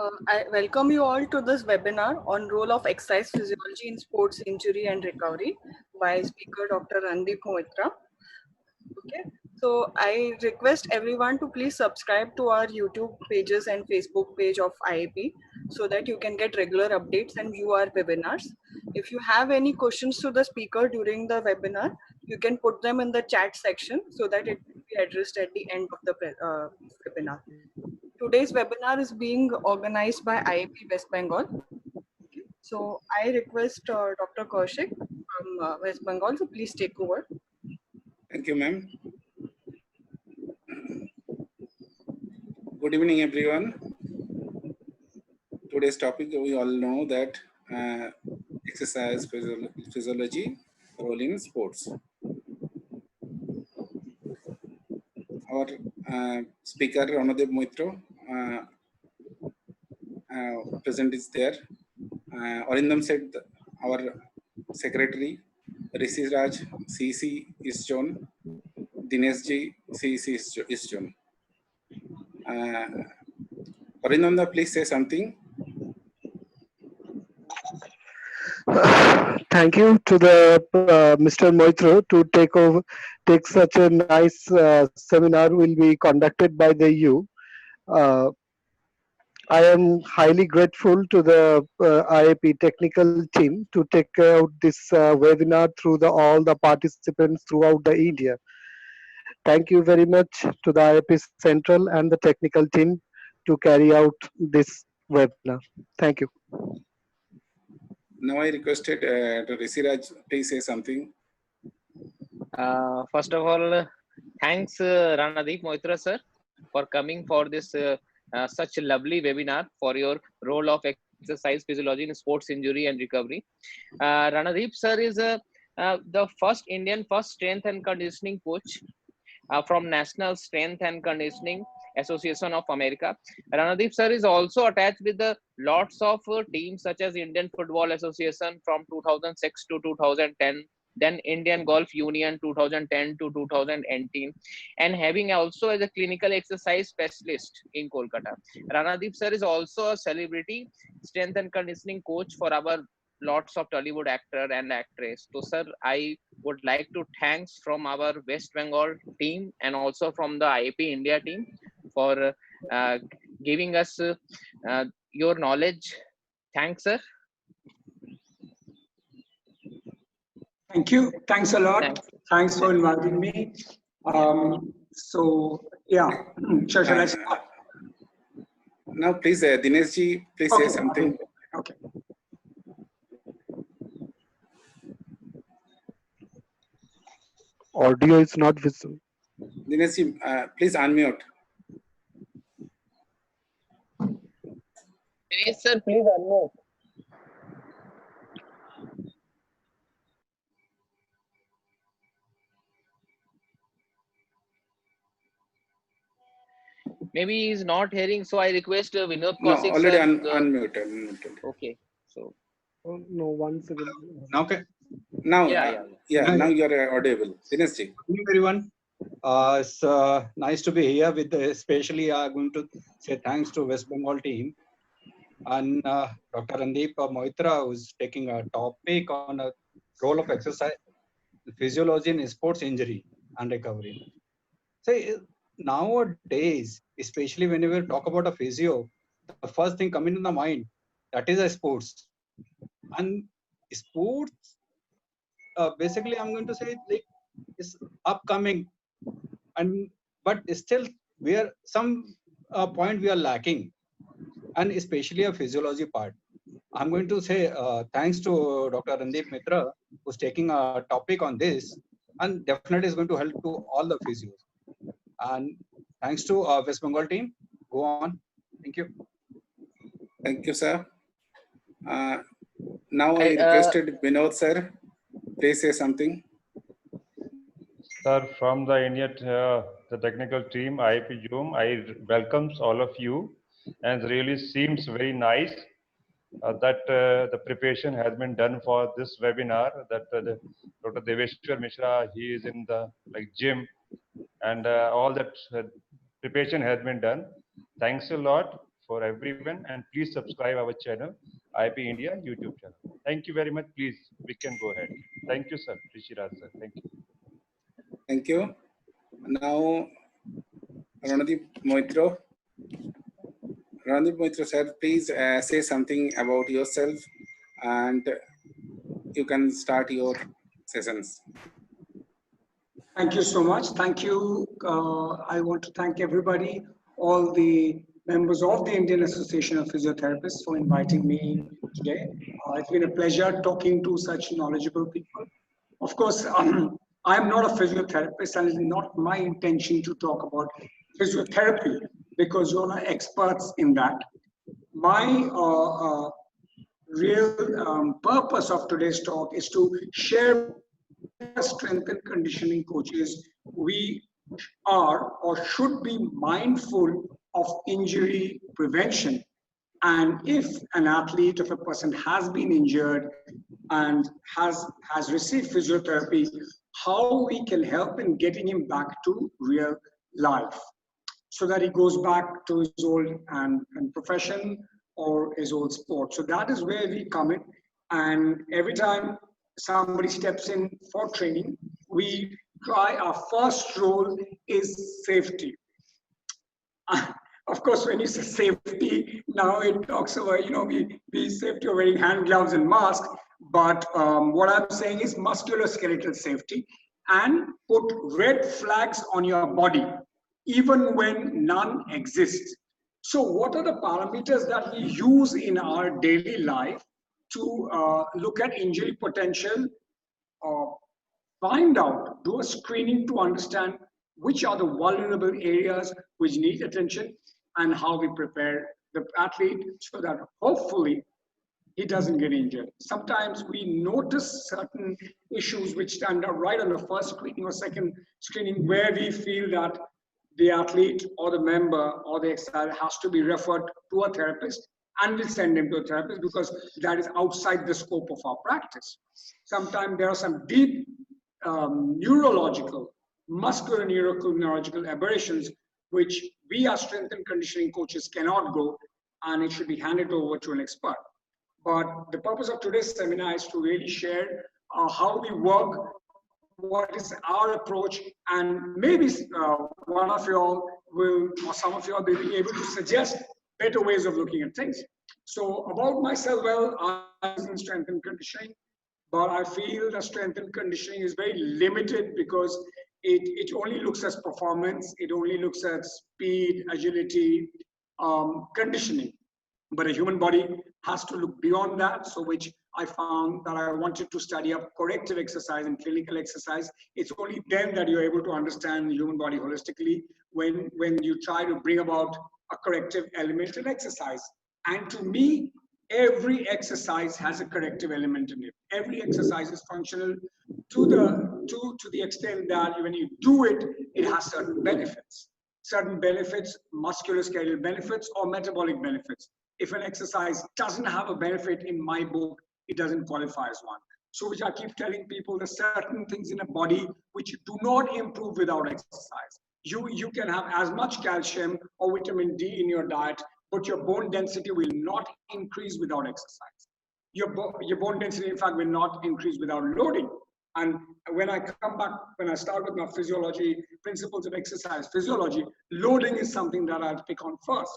I welcome you all to this webinar on role of exercise physiology in sports injury and recovery by speaker Dr. Ranadeep Moitra. Okay, so I request everyone to please subscribe to our YouTube pages and Facebook page of IAP so that you can get regular updates and view our webinars. If you have any questions to the speaker during the webinar, you can put them in the chat section so that it will be addressed at the end of the webinar. Today's webinar is being organized by IAP West Bengal. So I request Dr. Kaushik from West Bengal to please take over. Thank you, ma'am. Good evening, everyone. Today's topic, we all know that exercise physiology role in sports. Our speaker Ranadeep Moitra present is there. Arindam said our secretary Rishi Raj CC is shown. Dinesh Ji CC is shown. Arindam, please say something. Thank you to the Mr. Moitra to take such a nice seminar will be conducted by the EU. I am highly grateful to the IAP technical team to take out this webinar through all the participants throughout the India. Thank you very much to the IAP Central and the technical team to carry out this webinar. Thank you. Now I requested to Rishi Raj, please say something. First of all, thanks Ranadeep Moitra sir for coming for this such a lovely webinar for your role of exercise physiology in sports injury and recovery. Ranadeep sir is the first Indian strength and conditioning coach from National Strength and Conditioning Association of America. Ranadeep sir is also attached with the lots of teams such as Indian Football Association from 2006 to 2010, then Indian Golf Union 2010 to 2018, and having also as a clinical exercise specialist in Kolkata. Ranadeep sir is also a celebrity strength and conditioning coach for our lots of Tollywood actor and actress. So sir, I would like to thanks from our West Bengal team and also from the IAP India team for giving us your knowledge. Thanks sir. Thank you. Thanks a lot. Thanks for inviting me. So yeah, shall I start? Now please, Dinesh ji, please say something. Okay. Audio is not visible. Dinesh ji, please unmute. Yes sir, please unmute. Maybe he's not hearing, so I request Vinod Kaushik. No, already unmuted. Okay, so. Oh, no, once again. Okay. Now, now you are audible. Dinesh ji. Good evening, everyone. It's nice to be here with, especially I'm going to say thanks to West Bengal team and Dr. Ranadeep Moitra, who's taking a topic on a role of exercise physiology in sports injury and recovery. So nowadays, especially whenever we talk about a physio, the first thing coming to the mind, that is a sports. And sports, basically I'm going to say like is upcoming, but still we are some point we are lacking, and especially a physiology part. I'm going to say thanks to Dr. Ranadeep Moitra, who's taking a topic on this, and definitely is going to help to all the physios. And thanks to West Bengal team. Go on. Thank you. Thank you, sir. Now I requested Vinod sir. Please say something. Sir, from the India, the technical team, IAP Zoom, I welcomes all of you, and really seems very nice that the preparation has been done for this webinar. That Dr. Deveshwar Mishra, he is in the gym, and all that preparation has been done. Thanks a lot for everyone. And please subscribe our channel, IIP India YouTube channel. Thank you very much. Please, we can go ahead. Thank you, sir. Rishiraj, sir. Thank you. Thank you. Now, Ranadeep Moitra. Ranadeep Moitra sir, please say something about yourself and you can start your sessions. Thank you so much. Thank you. I want to thank everybody, all the members of the Indian Association of Physiotherapists for inviting me today. It's been a pleasure talking to such knowledgeable people. Of course, I am not a physiotherapist and it's not my intention to talk about physiotherapy because you're not experts in that. My real purpose of today's talk is to share strength and conditioning coaches, we are or should be mindful of injury prevention. And if an athlete, if a person has been injured and has received physiotherapy, how we can help in getting him back to real life so that he goes back to his old and profession or his old sport. So that is where we come in. And every time somebody steps in for training, we try, our first role is safety. Of course, when you say safety, now it talks about, we safety of wearing hand gloves and mask. But what I'm saying is musculoskeletal safety, and put red flags on your body, even when none exist. So what are the parameters that we use in our daily life to look at injury potential, find out, do a screening to understand which are the vulnerable areas which need attention, and how we prepare the athlete so that hopefully he doesn't get injured. Sometimes we notice certain issues which stand out right on the first screening or second screening where we feel that the athlete or the member or the exercise has to be referred to a therapist, and we'll send him to a therapist because that is outside the scope of our practice. Sometimes there are some deep neurological, muscular neurological aberrations which we as strength and conditioning coaches cannot go, and it should be handed over to an expert. But the purpose of today's seminar is to really share how we work, what is our approach, and maybe one of you all will, or some of you will be able to suggest better ways of looking at things. So about myself, well, I'm in strength and conditioning, but I feel that strength and conditioning is very limited because it only looks at performance, it only looks at speed, agility, conditioning. But a human body has to look beyond that, so which I found that I wanted to study up corrective exercise and clinical exercise. It's only then that you're able to understand the human body holistically when you try to bring about a corrective element in exercise. And to me, every exercise has a corrective element in it. Every exercise is functional to the extent that when you do it, it has certain benefits. Certain benefits, musculoskeletal benefits or metabolic benefits. If an exercise doesn't have a benefit in my book, it doesn't qualify as one. So which I keep telling people, there's certain things in a body which do not improve without exercise. You can have as much calcium or vitamin D in your diet, but your bone density will not increase without exercise. Your bone density, in fact, will not increase without loading. And when I come back, when I start with my physiology, principles of exercise physiology, loading is something that I'll pick on first.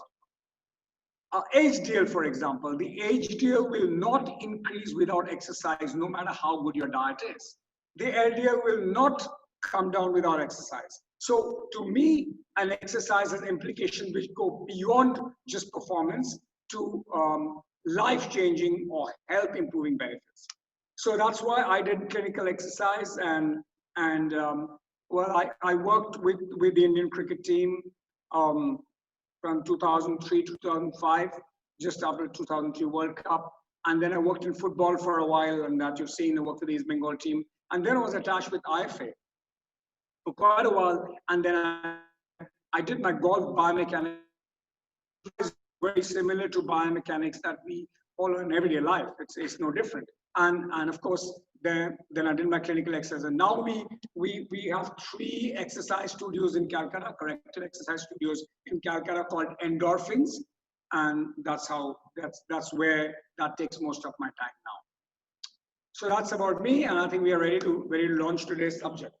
HDL, for example, the HDL will not increase without exercise, no matter how good your diet is. The LDL will not come down without exercise. So to me, an exercise has implications which go beyond just performance to life-changing or health-improving benefits. So that's why I did clinical exercise, and well, I worked with the Indian cricket team from 2003 to 2005, just after the 2003 World Cup. And then I worked in football for a while, and that you've seen, I worked with the East Bengal team. And then I was attached with IFA for quite a while. And then I did my golf biomechanics. It's very similar to biomechanics that we follow in everyday life. It's no different. And of course, then I did my clinical exercise. And now we have 3 exercise studios in Calcutta, corrective exercise studios in Calcutta called Endorphins. And that's where that takes most of my time now. So that's about me, and I think we are ready to launch today's subject.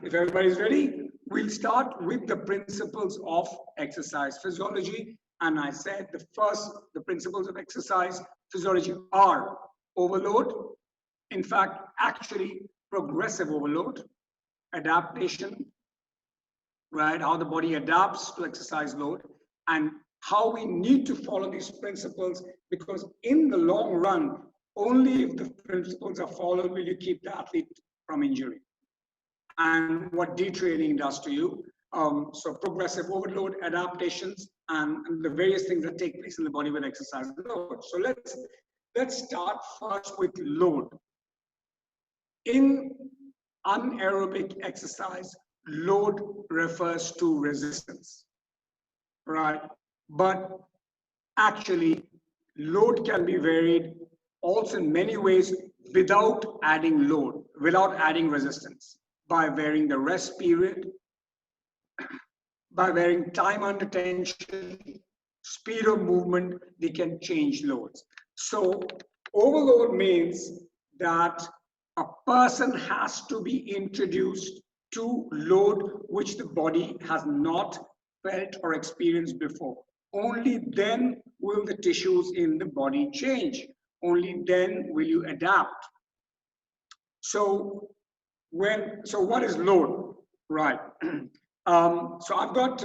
If everybody's ready, we'll start with the principles of exercise physiology. And I said the principles of exercise physiology are overload, in fact, actually progressive overload, adaptation, right? How the body adapts to exercise load, and how we need to follow these principles, because in the long run, only if the principles are followed will you keep the athlete from injury. And what detraining does to you. So progressive overload, adaptations, and the various things that take place in the body with exercise load. So let's start first with load. In anaerobic exercise, load refers to resistance, right? But actually, load can be varied also in many ways without adding load, without adding resistance, by varying the rest period, by varying time under tension, speed of movement, we can change loads. So overload means that a person has to be introduced to load which the body has not felt or experienced before. Only then will the tissues in the body change. Only then will you adapt. So what is load, right? So I've got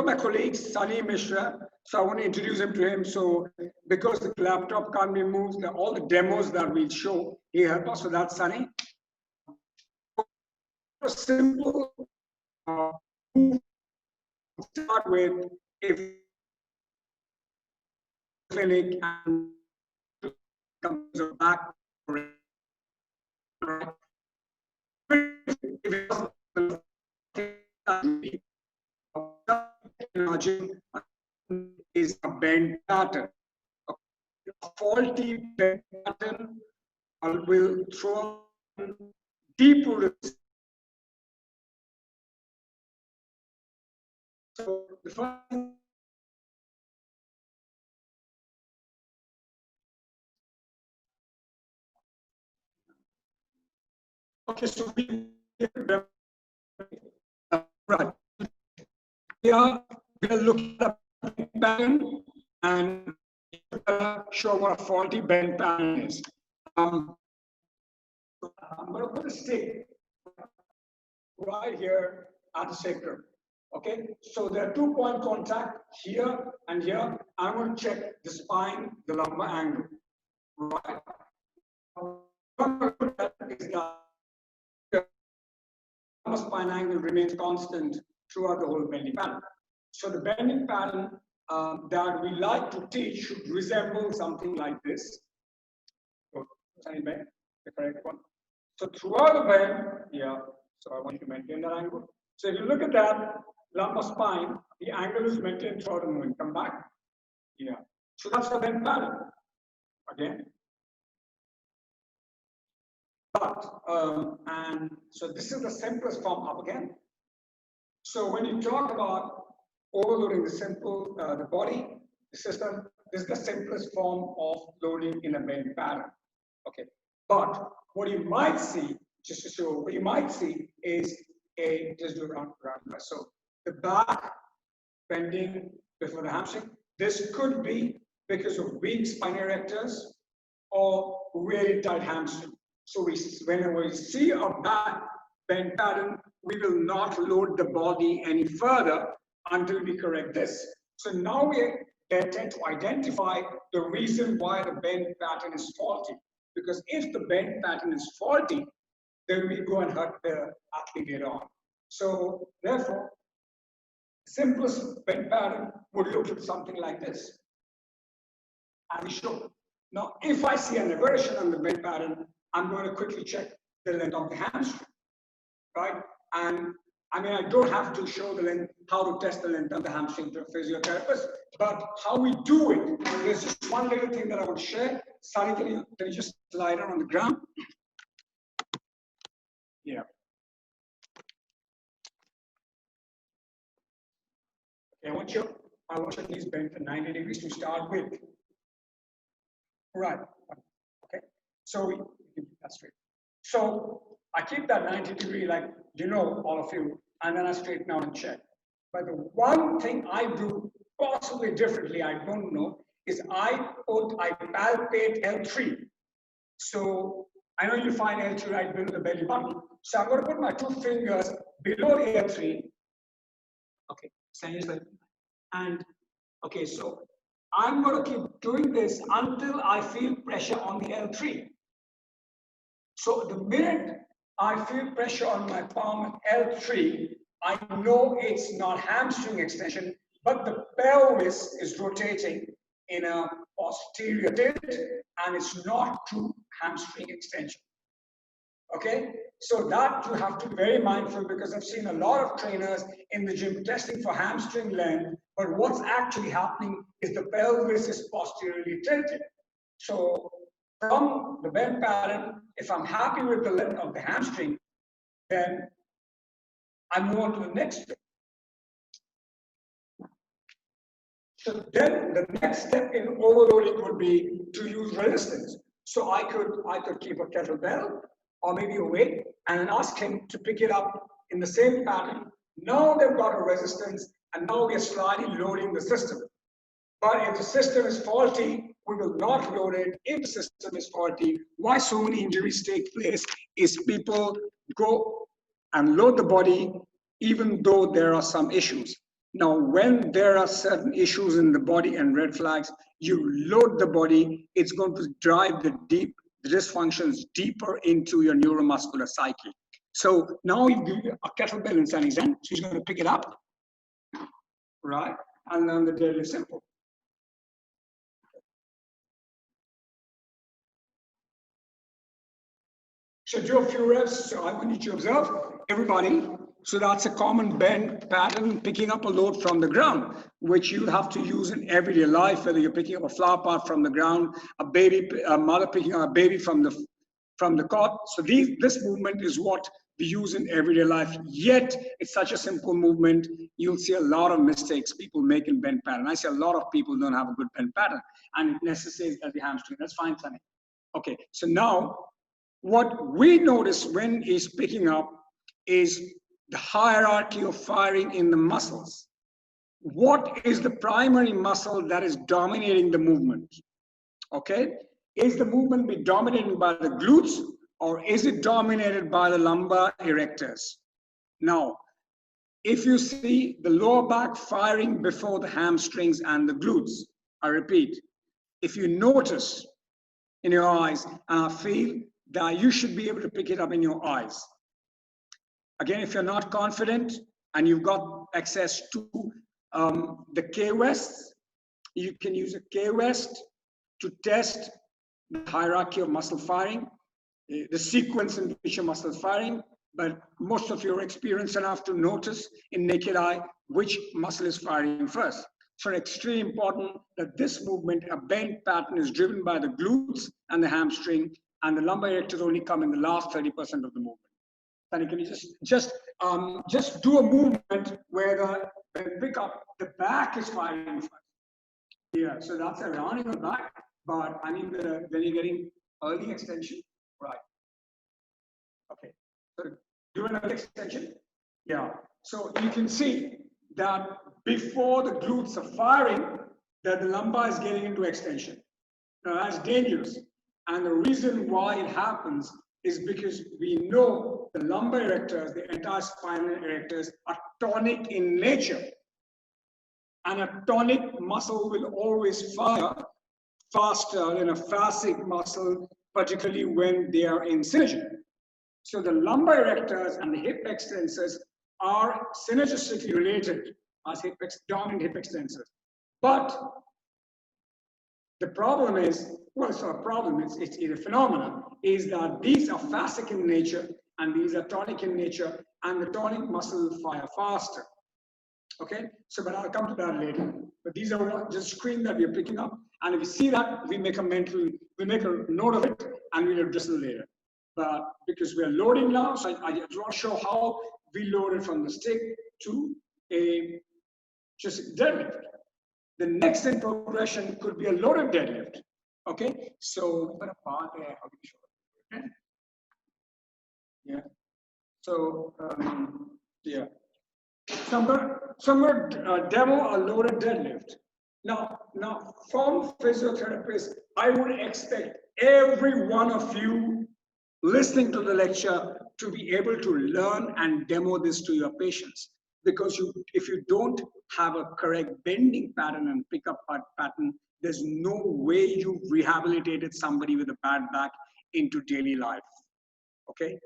my colleague Sunny Mishra. So I want to introduce him to him. So because the laptop can't be moved, all the demos that we'll show, he helped us. So that's Sunny. Simple. Start with if clinic and comes back. Is a bend pattern. A faulty bend pattern will throw deep roots. So the first okay, so right. Here we are looking at a pattern and show what a faulty bend pattern is. I'm going to put a stick right here at the sacrum. Okay, so there are 2-point contact here and here. I'm going to check the spine, the lumbar angle. Right. Is that the lumbar spine angle remains constant throughout the whole bending pattern. So the bending pattern that we like to teach should resemble something like this. The correct one. So throughout the bend, yeah, so I want you to maintain that angle. So if you look at that lumbar spine, the angle is maintained throughout the movement. Come back. Yeah. So that's the bend pattern. Again. But, and so this is the simplest form up again. So when you talk about overloading the body, the system, this is the simplest form of loading in a bend pattern. Okay. But what you might see, just to show, what you might see is just do around. So the back bending before the hamstring. This could be because of weak spine erectors or really tight hamstring. So whenever we see a back bend pattern, we will not load the body any further until we correct this. So now we tend to identify the reason why the bend pattern is faulty. Because if the bend pattern is faulty, then we go and hurt the athlete later on. So therefore, simplest bend pattern would look at something like this. And we show. Now, if I see an aberration on the bend pattern, I'm going to quickly check the length of the hamstring, right? And I mean, I don't have to show the length, how to test the length of the hamstring to a physiotherapist, but how we do it. There's just one little thing that I want to share. Sorry, can you just lie down on the ground? Yeah. Okay, I want you I want you at least bend for 90 degrees to start with. Right. Okay. So we keep that straight. So I keep that 90-degree, like you know, all of you, and then I straighten out and check. But the one thing I do possibly differently, I don't know, is I palpate L3. So I know you find L3 right below the belly button. So I'm going to put my 2 fingers below L3. Okay, and okay, so I'm going to keep doing this until I feel pressure on the L3. So the minute I feel pressure on my palm at L3, I know it's not hamstring extension, but the pelvis is rotating in a posterior tilt, and it's not true hamstring extension. Okay, so that you have to be very mindful, because I've seen a lot of trainers in the gym testing for hamstring length, but what's actually happening is the pelvis is posteriorly tilted. So from the bend pattern, if I'm happy with the length of the hamstring, then I move on to the next step. So then the next step in overloading would be to use resistance. So I could keep a kettlebell or maybe a weight and ask him to pick it up in the same pattern. Now they've got a resistance, and now we are slightly loading the system. But if the system is faulty, we will not load it. If the system is faulty, why so many injuries take place is people go and load the body even though there are some issues. Now, when there are certain issues in the body and red flags, you load the body, it's going to drive the dysfunctions deeper into your neuromuscular cycle. So now you give a kettlebell in Sunny's hand, so he's going to pick it up, right? And then the deadlift simple. So do a few reps. So I want you to observe everybody. So that's a common bend pattern, picking up a load from the ground, which you have to use in everyday life, whether you're picking up a flower pot from the ground, a mother picking up a baby from the cot. So this movement is what we use in everyday life. Yet it's such a simple movement. You'll see a lot of mistakes people make in bend pattern. I see a lot of people don't have a good bend pattern, and it necessitates the hamstring. That's fine, Sunny. Okay, so now what we notice when he's picking up is the hierarchy of firing in the muscles. What is the primary muscle that is dominating the movement? Okay, is the movement being dominated by the glutes, or is it dominated by the lumbar erectors? Now, if you see the lower back firing before the hamstrings and the glutes, I repeat, if you notice in your eyes, and I feel that you should be able to pick it up in your eyes. Again, if you're not confident and you've got access to the K-West, you can use a K-West to test the hierarchy of muscle firing, the sequence in which your muscle is firing, but most of you are experienced enough to notice in naked eye which muscle is firing first. So it's extremely important that this movement, a bend pattern, is driven by the glutes and the hamstring, and the lumbar erectors only come in the last 30% of the movement. And can you just do a movement where the pick up, the back is firing first. Yeah, so that's a rounding of back, but I mean when you're getting early extension, right? Okay, so do another extension. Yeah, so you can see that before the glutes are firing, that the lumbar is getting into extension. Now that's dangerous. And the reason why it happens is because we know the lumbar erectors, the entire spinal erectors, are tonic in nature. And a tonic muscle will always fire faster than a fascic muscle, particularly when they are in synergy. So the lumbar erectors and the hip extensors are synergistically related as dominant hip extensors. But the problem is, well, it's not a problem, it's a phenomenon, is that these are fascic in nature and these are tonic in nature, and the tonic muscle will fire faster. Okay, so but I'll come to that later. But these are just screen that we're picking up, and if you see that, we make a note of it, and we'll address it later. But because we're loading now, so I just want to show how we loaded from the stick to a just deadlift. The next in progression could be a loaded deadlift. Okay, so we're gonna part there. How do you show it? Yeah. So yeah. So I'm gonna demo a loaded deadlift. Now, from physiotherapists, I would expect every one of you listening to the lecture to be able to learn and demo this to your patients. Because if you don't have a correct bending pattern and pickup pattern, there's no way you've rehabilitated somebody with a bad back into daily life. Okay?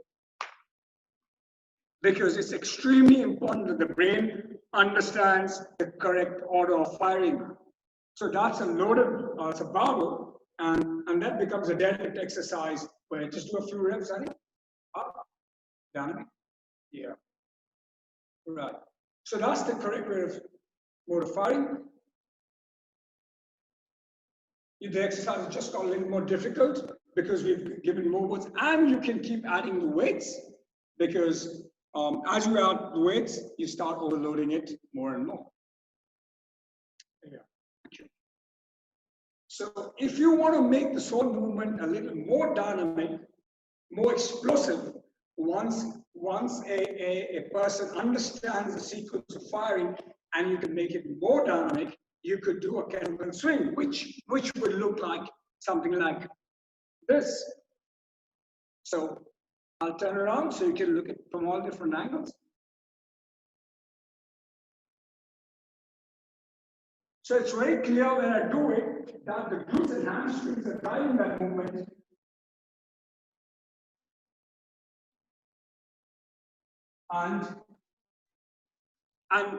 Because it's extremely important that the brain understands the correct order of firing. So that's a loaded, it's a barbell, and that becomes a deadlift exercise where just do a few reps, right? Up, down, yeah, right. So that's the correct way of mode of firing. The exercise is just got a little more difficult because we've given more weights, and you can keep adding the weights because as you add the weights, you start overloading it more and more. Yeah. So if you want to make this whole movement a little more dynamic, more explosive, once a person understands the sequence of firing and you can make it more dynamic, you could do a kettlebell swing, which would look like something like this. So I'll turn around so you can look at it from all different angles. So it's very clear when I do it that the glutes and hamstrings are driving that movement. And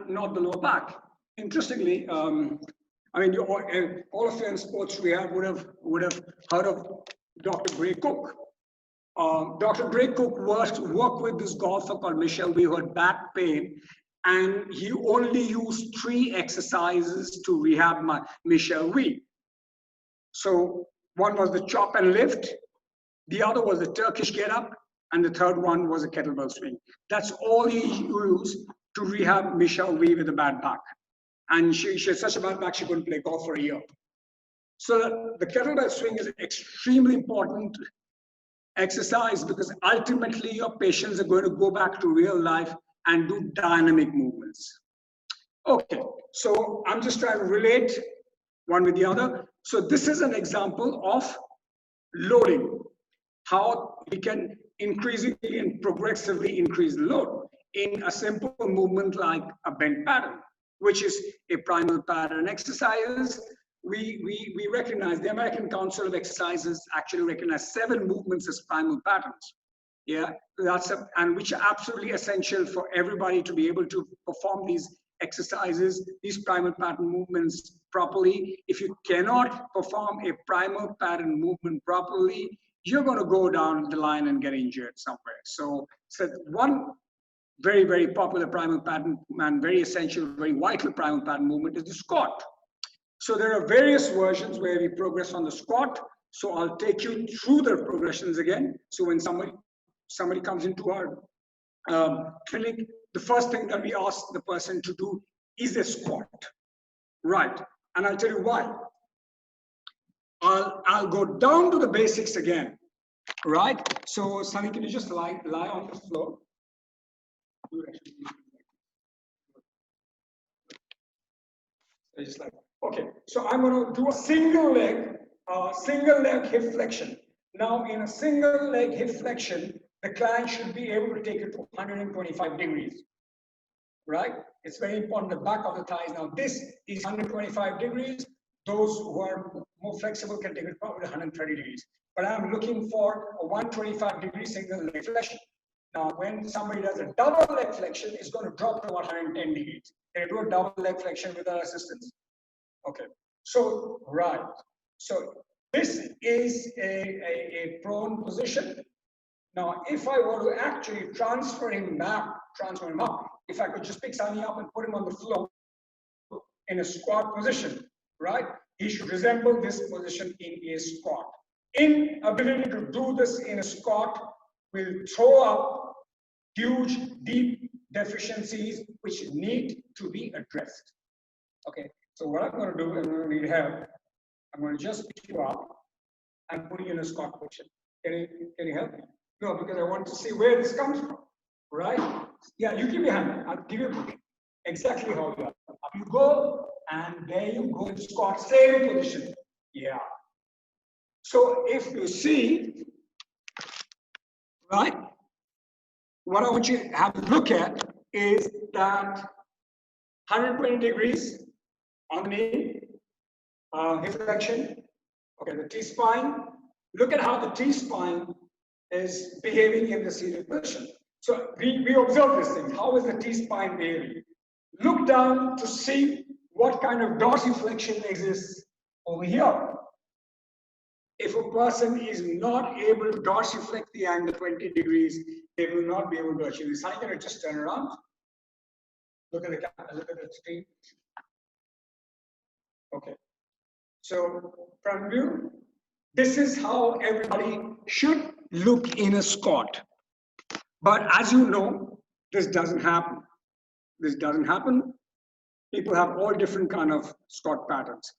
not the lower back. Interestingly, I mean, all of you in sports rehab would have heard of Dr. Gray Cook. Dr. Gray Cook worked with this golfer called Michel who had back pain, and he only used 3 exercises to rehab Michel. So one was the chop and lift, the other was the Turkish get up, and the third one was a kettlebell swing. That's all he used to rehab Michelle Wee with a bad back. And she had such a bad back, she couldn't play golf for a year. So the kettlebell swing is an extremely important exercise because ultimately your patients are going to go back to real life and do dynamic movements. Okay, so I'm just trying to relate one with the other. So this is an example of loading, how we can increasingly and progressively increase the load in a simple movement like a bend pattern, which is a primal pattern exercise. We recognize, the American Council of Exercises actually recognize 7 movements as primal patterns. Yeah, and which are absolutely essential for everybody to be able to perform these exercises, these primal pattern movements properly. If you cannot perform a primal pattern movement properly, you're going to go down the line and get injured somewhere. So one very, very popular primal pattern and very essential, very vital primal pattern movement is the squat. So there are various versions where we progress on the squat. So I'll take you through the progressions again. So when somebody comes into our clinic, the first thing that we ask the person to do is a squat, right? And I'll tell you why. I'll go down to the basics again, right? So Sunny, can you just lie on the floor? Just like, okay, so I'm going to do a single leg hip flexion. Now, in a single leg hip flexion, the client should be able to take it to 125 degrees, right? It's very important, the back of the thighs. Now, this is 125 degrees. Those who are more flexible can take it probably 130 degrees. But I'm looking for a 125-degree single leg flexion. Now, when somebody does a double leg flexion, it's going to drop to 110 degrees. They do a double leg flexion with our assistance. Okay, so, right. So, this is a prone position. Now, if I were to actually transfer him up, if I could just pick Sunny up and put him on the floor in a squat position, right? He should resemble this position in a squat. Inability to do this in a squat will throw up huge, deep deficiencies which need to be addressed. Okay, So what I'm going to do, I'm going to need help. I'm going to just pick you up and put you in a squat position. Can you help me? No, because I want to see where this comes from, right? Yeah, you give me a hand. I'll give you exactly how you are. Up you go, and there you go in squat, same position. Yeah. So if you see, right, what I want you to have a look at is that 120 degrees on the knee, hip flexion. Okay, the T-spine. Look at how the T-spine is behaving in the seated position. So we observe this thing. How is the T-spine behaving? Look down to see what kind of dorsiflexion exists over here. If a person is not able to dorsiflect the angle 20 degrees, they will not be able to achieve this. I'm going to just turn around. Look at the camera, look at the screen. Okay. So front view. This is how everybody should look in a squat. But as you know, this doesn't happen. This doesn't happen. People have all different kind of squat patterns.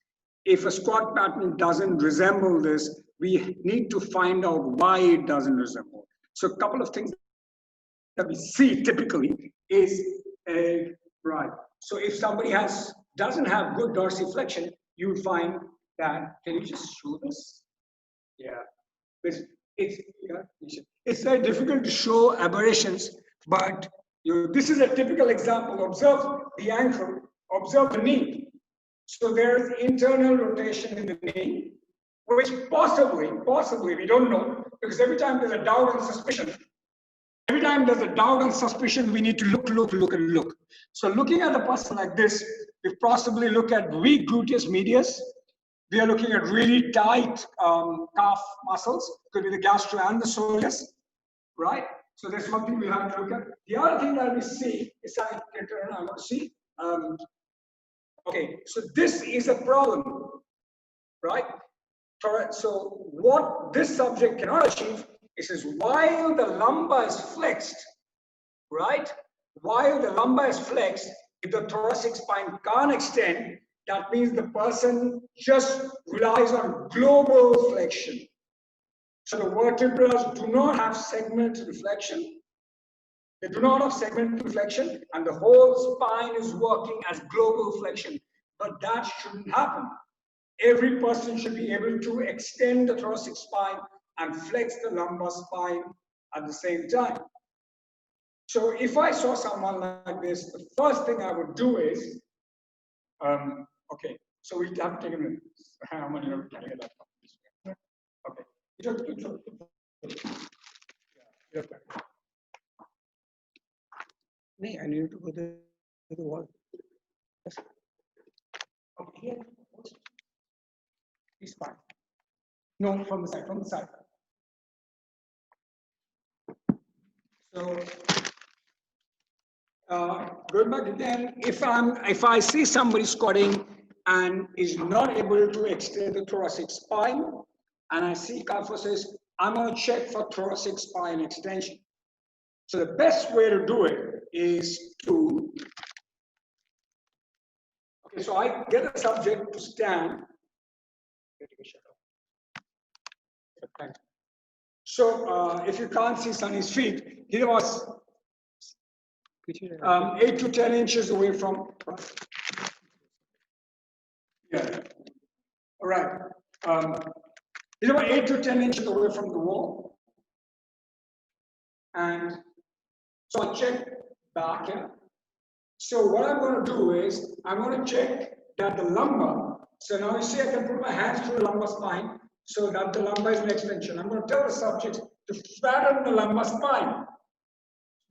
If a squat pattern doesn't resemble this, we need to find out why it doesn't resemble. So a couple of things that we see typically is right. So if somebody doesn't have good dorsiflexion, you would find that. Can you just show this? Yeah, it's very difficult to show aberrations, but this is a typical example. Observe the ankle, observe the knee. So there is internal rotation in the knee, which possibly, we don't know, because every time there's a doubt and suspicion, we need to look. So looking at a person like this, we possibly look at weak gluteus medius. We are looking at really tight calf muscles, could be the gastro and the soleus, right? So that's one thing we have to look at. The other thing that we see is I want to see. Okay, so this is a problem, right? So what this subject cannot achieve is while the lumbar is flexed, right? While the lumbar is flexed, if the thoracic spine can't extend, that means the person just relies on global flexion. So the vertebrae do not have segmental flexion. They do not have segmental flexion, and the whole spine is working as global flexion. But that shouldn't happen. Every person should be able to extend the thoracic spine and flex the lumbar spine at the same time. So if I saw someone like this, the first thing I would do is, okay, so we have to take a minute. How many are we getting it up? Okay. I need to go to the wall. Okay, here. It's fine. No, from the side, So, going back again, if I see somebody squatting and is not able to extend the thoracic spine, and I see kyphosis, I'm going to check for thoracic spine extension. So the best way to do it is to, okay, so I get a subject to stand. So if you can't see Sunny's feet, he was 8 to 10 inches away from. Yeah. All right. He's about 8 to 10 inches away from the wall. And so I check back here. So what I'm going to do is I'm going to check that the lumbar. So now you see I can put my hands through the lumbar spine so that the lumbar is an extension. I'm going to tell the subject to flatten the lumbar spine.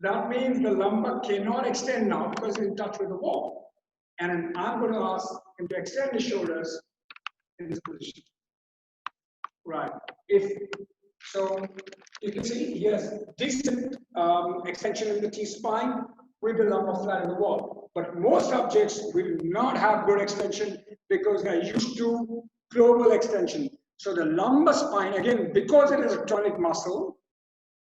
That means the lumbar cannot extend now because it's in touch with the wall. And I'm going to ask him to extend his shoulders in this position. Right. So you can see he has decent extension in the T-spine with the lumbar flat in the wall. But most subjects will not have good extension because they're used to global extension. So the lumbar spine, again, because it is a tonic muscle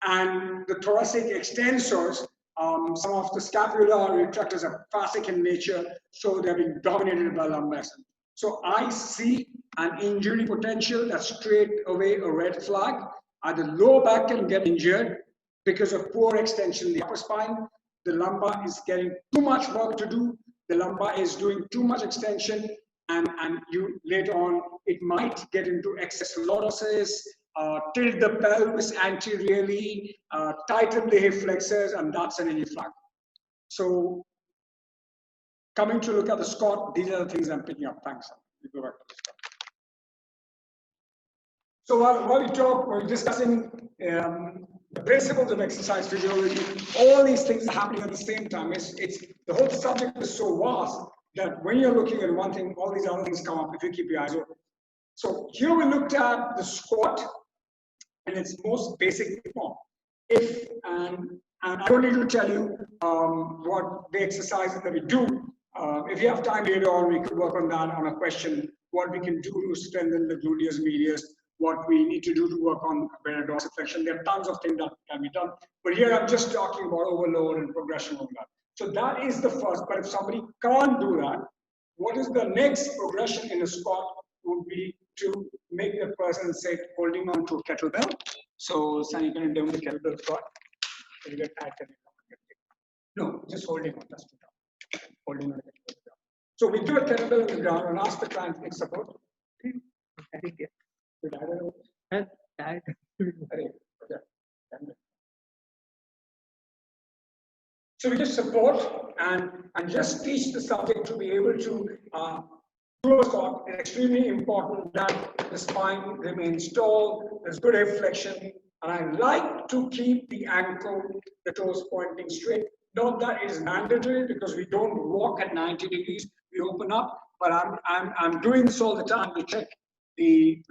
and the thoracic extensors Some of the scapular retractors are classic in nature, so they're being dominated by lumbar extension. So I see an injury potential that's straight away a red flag. The lower back can get injured because of poor extension in the upper spine. The lumbar is getting too much work to do. The lumbar is doing too much extension, and you later on it might get into excess lordosis, tilt the pelvis anteriorly, tighten the hip flexors, and that's an injury flag. So coming to look at the Scott, these are the things I'm picking up. Thanks. We go back to the Scott. So while we're discussing the principles of exercise physiology, all these things are happening at the same time. It's the whole subject is so vast that when you're looking at one thing, all these other things come up if you keep your eyes open. So here we looked at the squat in its most basic form. And I don't need to tell you what the exercises that we do. If you have time later on, we could work on that on a question, what we can do to strengthen the gluteus medius, what we need to do to work on better dorsiflexion. There are tons of things that can be done. But here I'm just talking about overload and progression of that. So that is the first. But if somebody can't do that, what is the next progression in a squat would be to make the person sit holding on to a kettlebell. So you can do the kettlebell squat. You get tight and no, just holding on. That's too tough. Holding on the kettlebell. So we do a kettlebell on the ground and ask the client to take support. So we just support and just teach the subject to be able to do a squat. It's extremely important that the spine remains tall, there's good hip flexion, and I like to keep the ankle, the toes pointing straight. Not that it is mandatory because we don't walk at 90 degrees, we open up, but I'm doing this all the time to check the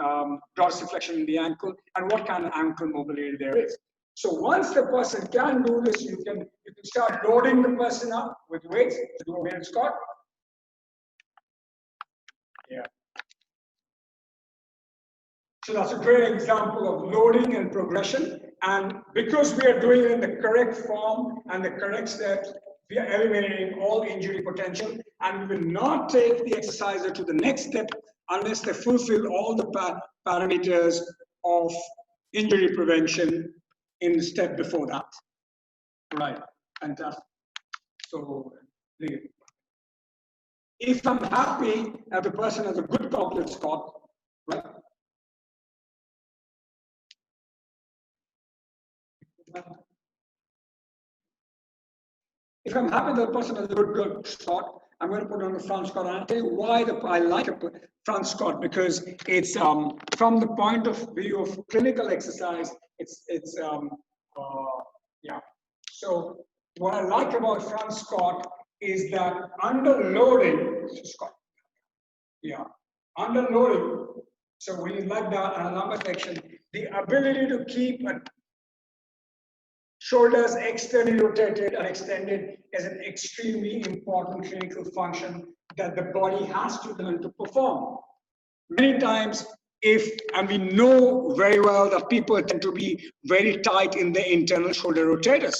dorsiflexion in the ankle and what kind of ankle mobility there is. So once the person can do this, you can start loading the person up with weights to do a weighted squat. Yeah. So that's a great example of loading and progression. And because we are doing it in the correct form and the correct steps, we are eliminating all injury potential, and we will not take the exerciser to the next step unless they fulfill all the parameters of injury prevention in the step before that. Right, fantastic. So, if I'm happy that the person has a good goblet squat, right? If I'm happy that the person has a good squat, I'm going to put on the front squat, and I'll tell you why I like a front squat, because it's from the point of view of clinical exercise, yeah. So what I like about front squat is that under loading, under loading. So when you like that and lumbar flexion, the ability to keep shoulders externally rotated and extended is an extremely important clinical function that the body has to learn to perform. Many times, and we know very well that people tend to be very tight in the internal shoulder rotators.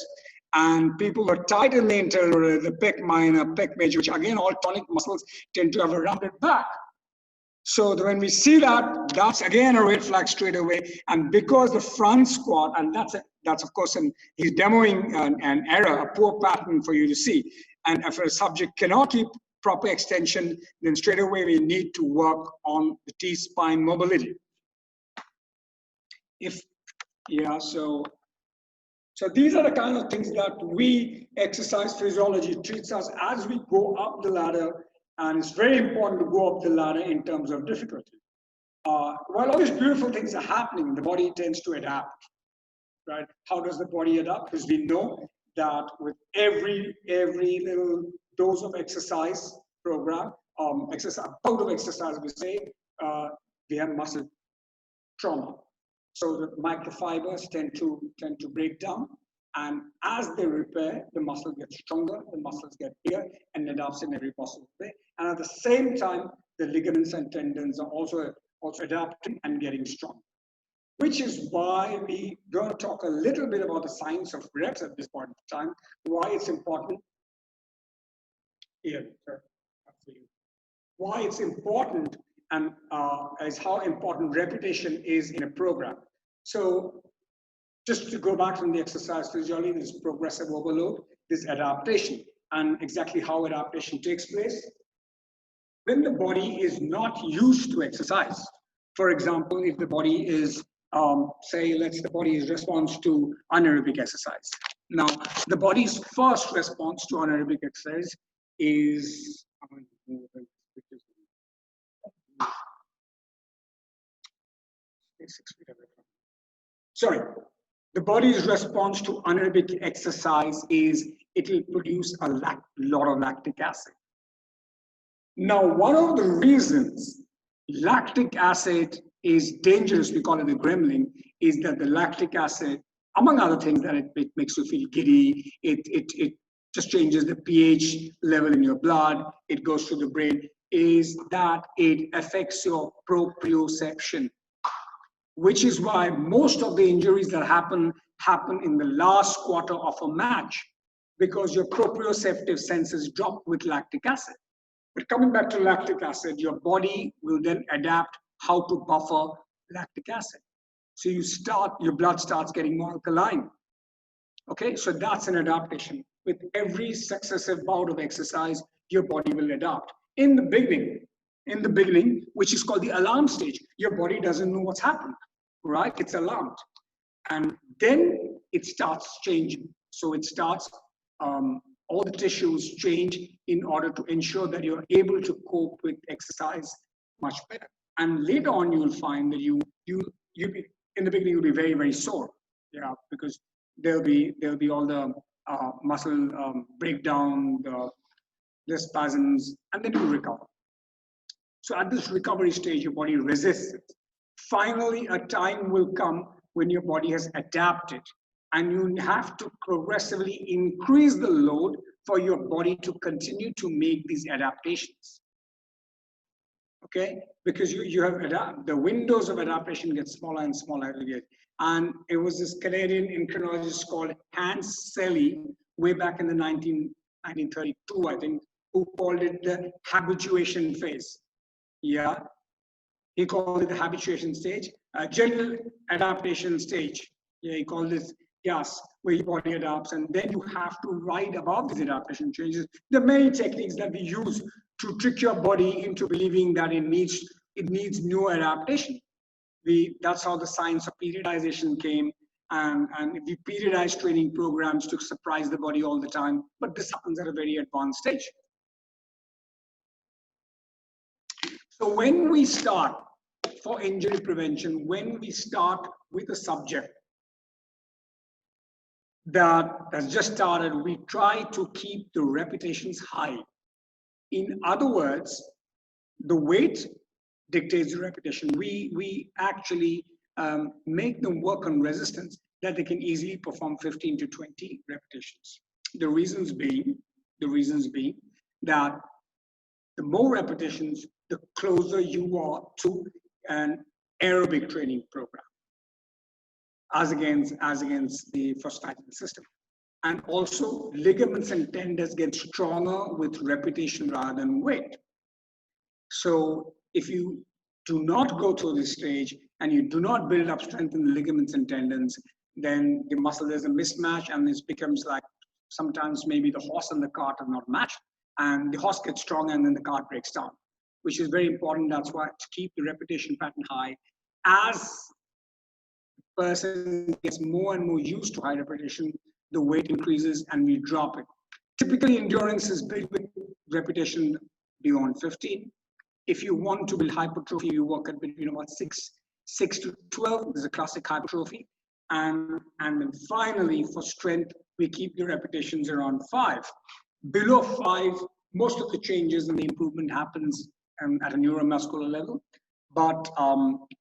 And people who are tight in the internal rotator, the pec minor, pec major, which again, all tonic muscles tend to have a rounded back. So when we see that, that's again a red flag straight away. And because the front squat, and that's of course, he's demoing an error, a poor pattern for you to see. And if a subject cannot keep proper extension, then straight away we need to work on the T-spine mobility. So these are the kind of things that we exercise physiology treats us as we go up the ladder. And it's very important to go up the ladder in terms of difficulty. While all these beautiful things are happening, the body tends to adapt, right? How does the body adapt? Because we know that with every little dose of exercise program, bout of exercise, we say, we have muscle trauma. So the microfibers tend to break down. And as they repair, the muscle gets stronger, the muscles get bigger, and adapts in every possible way. And at the same time, the ligaments and tendons are also adapting and getting strong. which is why we going to talk a little bit about the science of reps at this point in time, why it's important. Here, sir, why it's important, and is how important repetition is in a program. So just to go back from the exercise physiology, this progressive overload, this adaptation, and exactly how adaptation takes place. When the body is not used to exercise, for example, if the body is, say, the body responds to anaerobic exercise. Now, the body's first response to anaerobic exercise is, sorry, the body's response to anaerobic exercise is it will produce a lot of lactic acid. Now, one of the reasons lactic acid is dangerous, we call it the gremlin, is that the lactic acid, among other things, that it makes you feel giddy, it just changes the pH level in your blood, it goes to the brain, is that it affects your proprioception, which is why most of the injuries that happen in the last quarter of a match, because your proprioceptive senses drop with lactic acid. But coming back to lactic acid, your body will then adapt how to buffer lactic acid. So your blood starts getting more alkaline. Okay, so that's an adaptation. With every successive bout of exercise, your body will adapt. In the beginning, which is called the alarm stage, your body doesn't know what's happened, right? It's alarmed. And then it starts changing. So it starts, all the tissues change in order to ensure that you're able to cope with exercise much better. And later on, you will find that you in the beginning you'll be very, very sore, yeah, because there'll be all the muscle breakdown, the spasms, and then you recover. So at this recovery stage, your body resists it. Finally, a time will come when your body has adapted, and you have to progressively increase the load for your body to continue to make these adaptations. Okay, because you have the windows of adaptation get smaller and smaller every day. And it was this Canadian endocrinologist called Hans Selye, way back in the 1932, I think, who called it the habituation phase. Yeah, he called it the habituation stage, general adaptation stage. Yeah, he called this, yes, where your body adapts, and then you have to ride above these adaptation changes. There are many techniques that we use to trick your body into believing that it needs new adaptation. That's how the science of periodization came, and we periodize training programs to surprise the body all the time. But this happens at a very advanced stage. So when we start for injury prevention, when we start with a subject that has just started, we try to keep the repetitions high. In other words, the weight dictates the repetition. We actually make them work on resistance that they can easily perform 15 to 20 repetitions. The reasons being that the more repetitions, the closer you are to an aerobic training program as against the prostaglandin system. And also ligaments and tendons get stronger with repetition rather than weight. So if you do not go through this stage and you do not build up strength in the ligaments and tendons, then the muscle, there's a mismatch, and this becomes like sometimes maybe the horse and the cart are not matched, and the horse gets stronger and then the cart breaks down, which is very important. That's why to keep the repetition pattern high. As the person gets more and more used to high repetition, the weight increases and we drop it. Typically, endurance is built with repetition beyond 15. If you want to build hypertrophy, you work at between about 6 to 12. This is a classic hypertrophy. And then finally, for strength, we keep the repetitions around 5. Below 5, most of the changes and the improvement happens at a neuromuscular level. But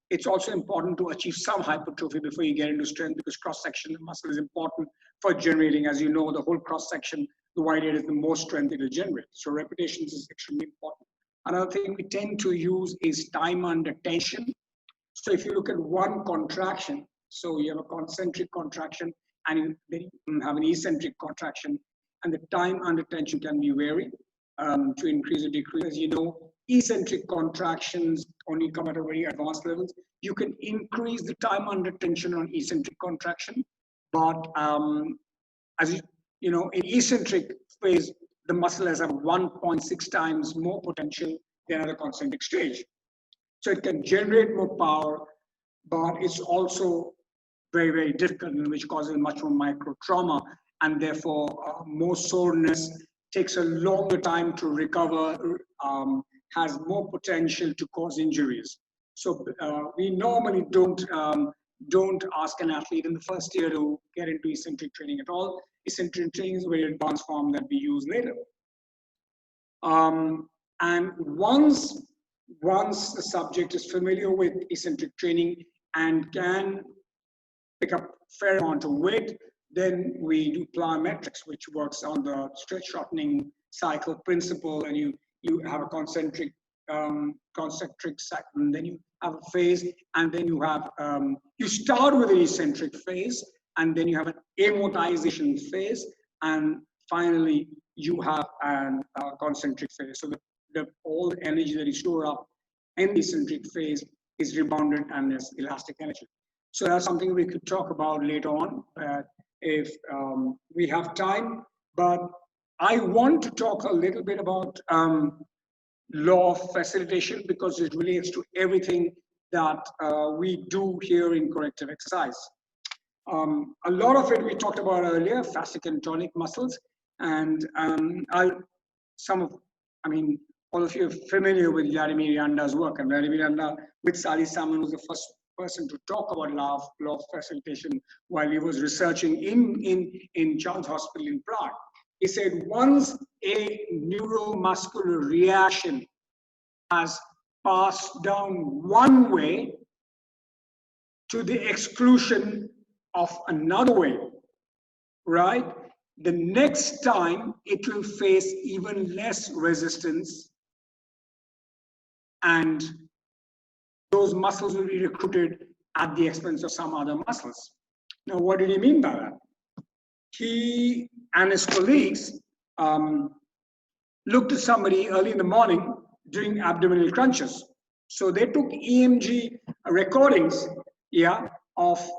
it's also important to achieve some hypertrophy before you get into strength, because cross-section of muscle is important for generating. As you know, the whole cross-section, the wide area is the most strength it will generate. So repetitions is extremely important. Another thing we tend to use is time under tension. So if you look at one contraction, so you have a concentric contraction and then you have an eccentric contraction, and the time under tension can be varied to increase or decrease. As you know, eccentric contractions only come at a very advanced levels. You can increase the time under tension on eccentric contraction, but as you know, in eccentric phase, the muscle has a 1.6 times more potential than at the concentric stage. So it can generate more power, but it's also very, very difficult, which causes much more micro trauma, and therefore more soreness, takes a longer time to recover, has more potential to cause injuries. So we normally don't ask an athlete in the first year to get into eccentric training at all. Eccentric training is a very advanced form that we use later. And once the subject is familiar with eccentric training and can pick up a fair amount of weight, then we do plyometrics, which works on the stretch shortening cycle principle, and you have a concentric cycle, and then you have a phase, and then you have you start with an eccentric phase, and then you have an amortization phase, and finally you have a concentric phase. So all the energy that is stored up in the eccentric phase is rebounded and is elastic energy. So that's something we could talk about later on if we have time. But I want to talk a little bit about law of facilitation, because it relates to everything that we do here in corrective exercise. A lot of it we talked about earlier, fascic and tonic muscles, and all of you are familiar with Vladimir Yanda's work, and Vladimir Yanda with Sally Salmon was the first person to talk about law of facilitation while he was researching in Charles Hospital in Prague. He said, once a neuromuscular reaction has passed down one way to the exclusion of another way, right? The next time it will face even less resistance, and those muscles will be recruited at the expense of some other muscles. Now, what did he mean by that? He and his colleagues looked at somebody early in the morning doing abdominal crunches. So they took EMG recordings, of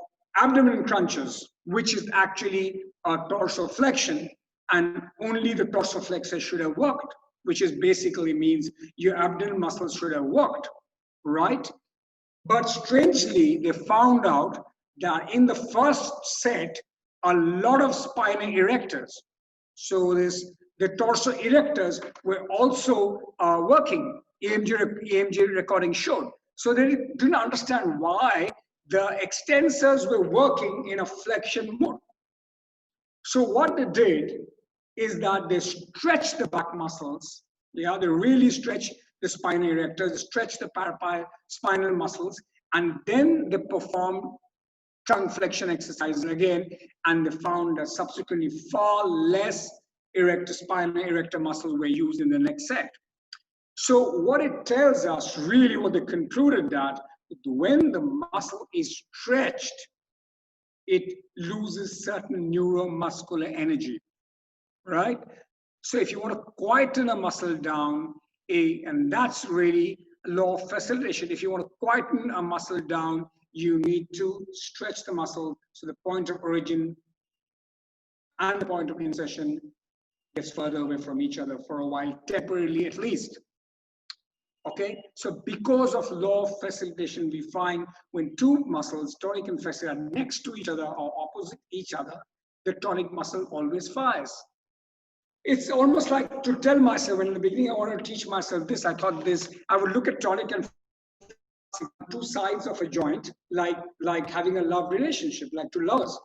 abdominal crunches, which is actually a dorsiflexion, and only the dorsiflexor should have worked, which is basically means your abdominal muscles should have worked, right? But strangely, they found out that in the first set, a lot of spinal erectors. So the torso erectors were also working, EMG recording showed. So they didn't understand why the extensors were working in a flexion mode. So what they did is that they stretched the back muscles. They really stretch the spinal erectors, stretch the spinal muscles, and then they performed tongue flexion exercises again, and they found that subsequently far less spinal erector muscles were used in the next set. So what it tells us, really what they concluded, that when the muscle is stretched, it loses certain neuromuscular energy, right? So if you want to quieten a muscle down, and that's really a law of facilitation. If you want to quieten a muscle down, you need to stretch the muscle so the point of origin and the point of insertion gets further away from each other for a while, temporarily at least. Okay, so because of law of facilitation, we find when two muscles, tonic and facet, are next to each other or opposite each other, the tonic muscle always fires. It's almost like to tell myself, when in the beginning I wanted to teach myself this, I thought this, I would look at tonic and two sides of a joint, like having a love relationship, like two lovers.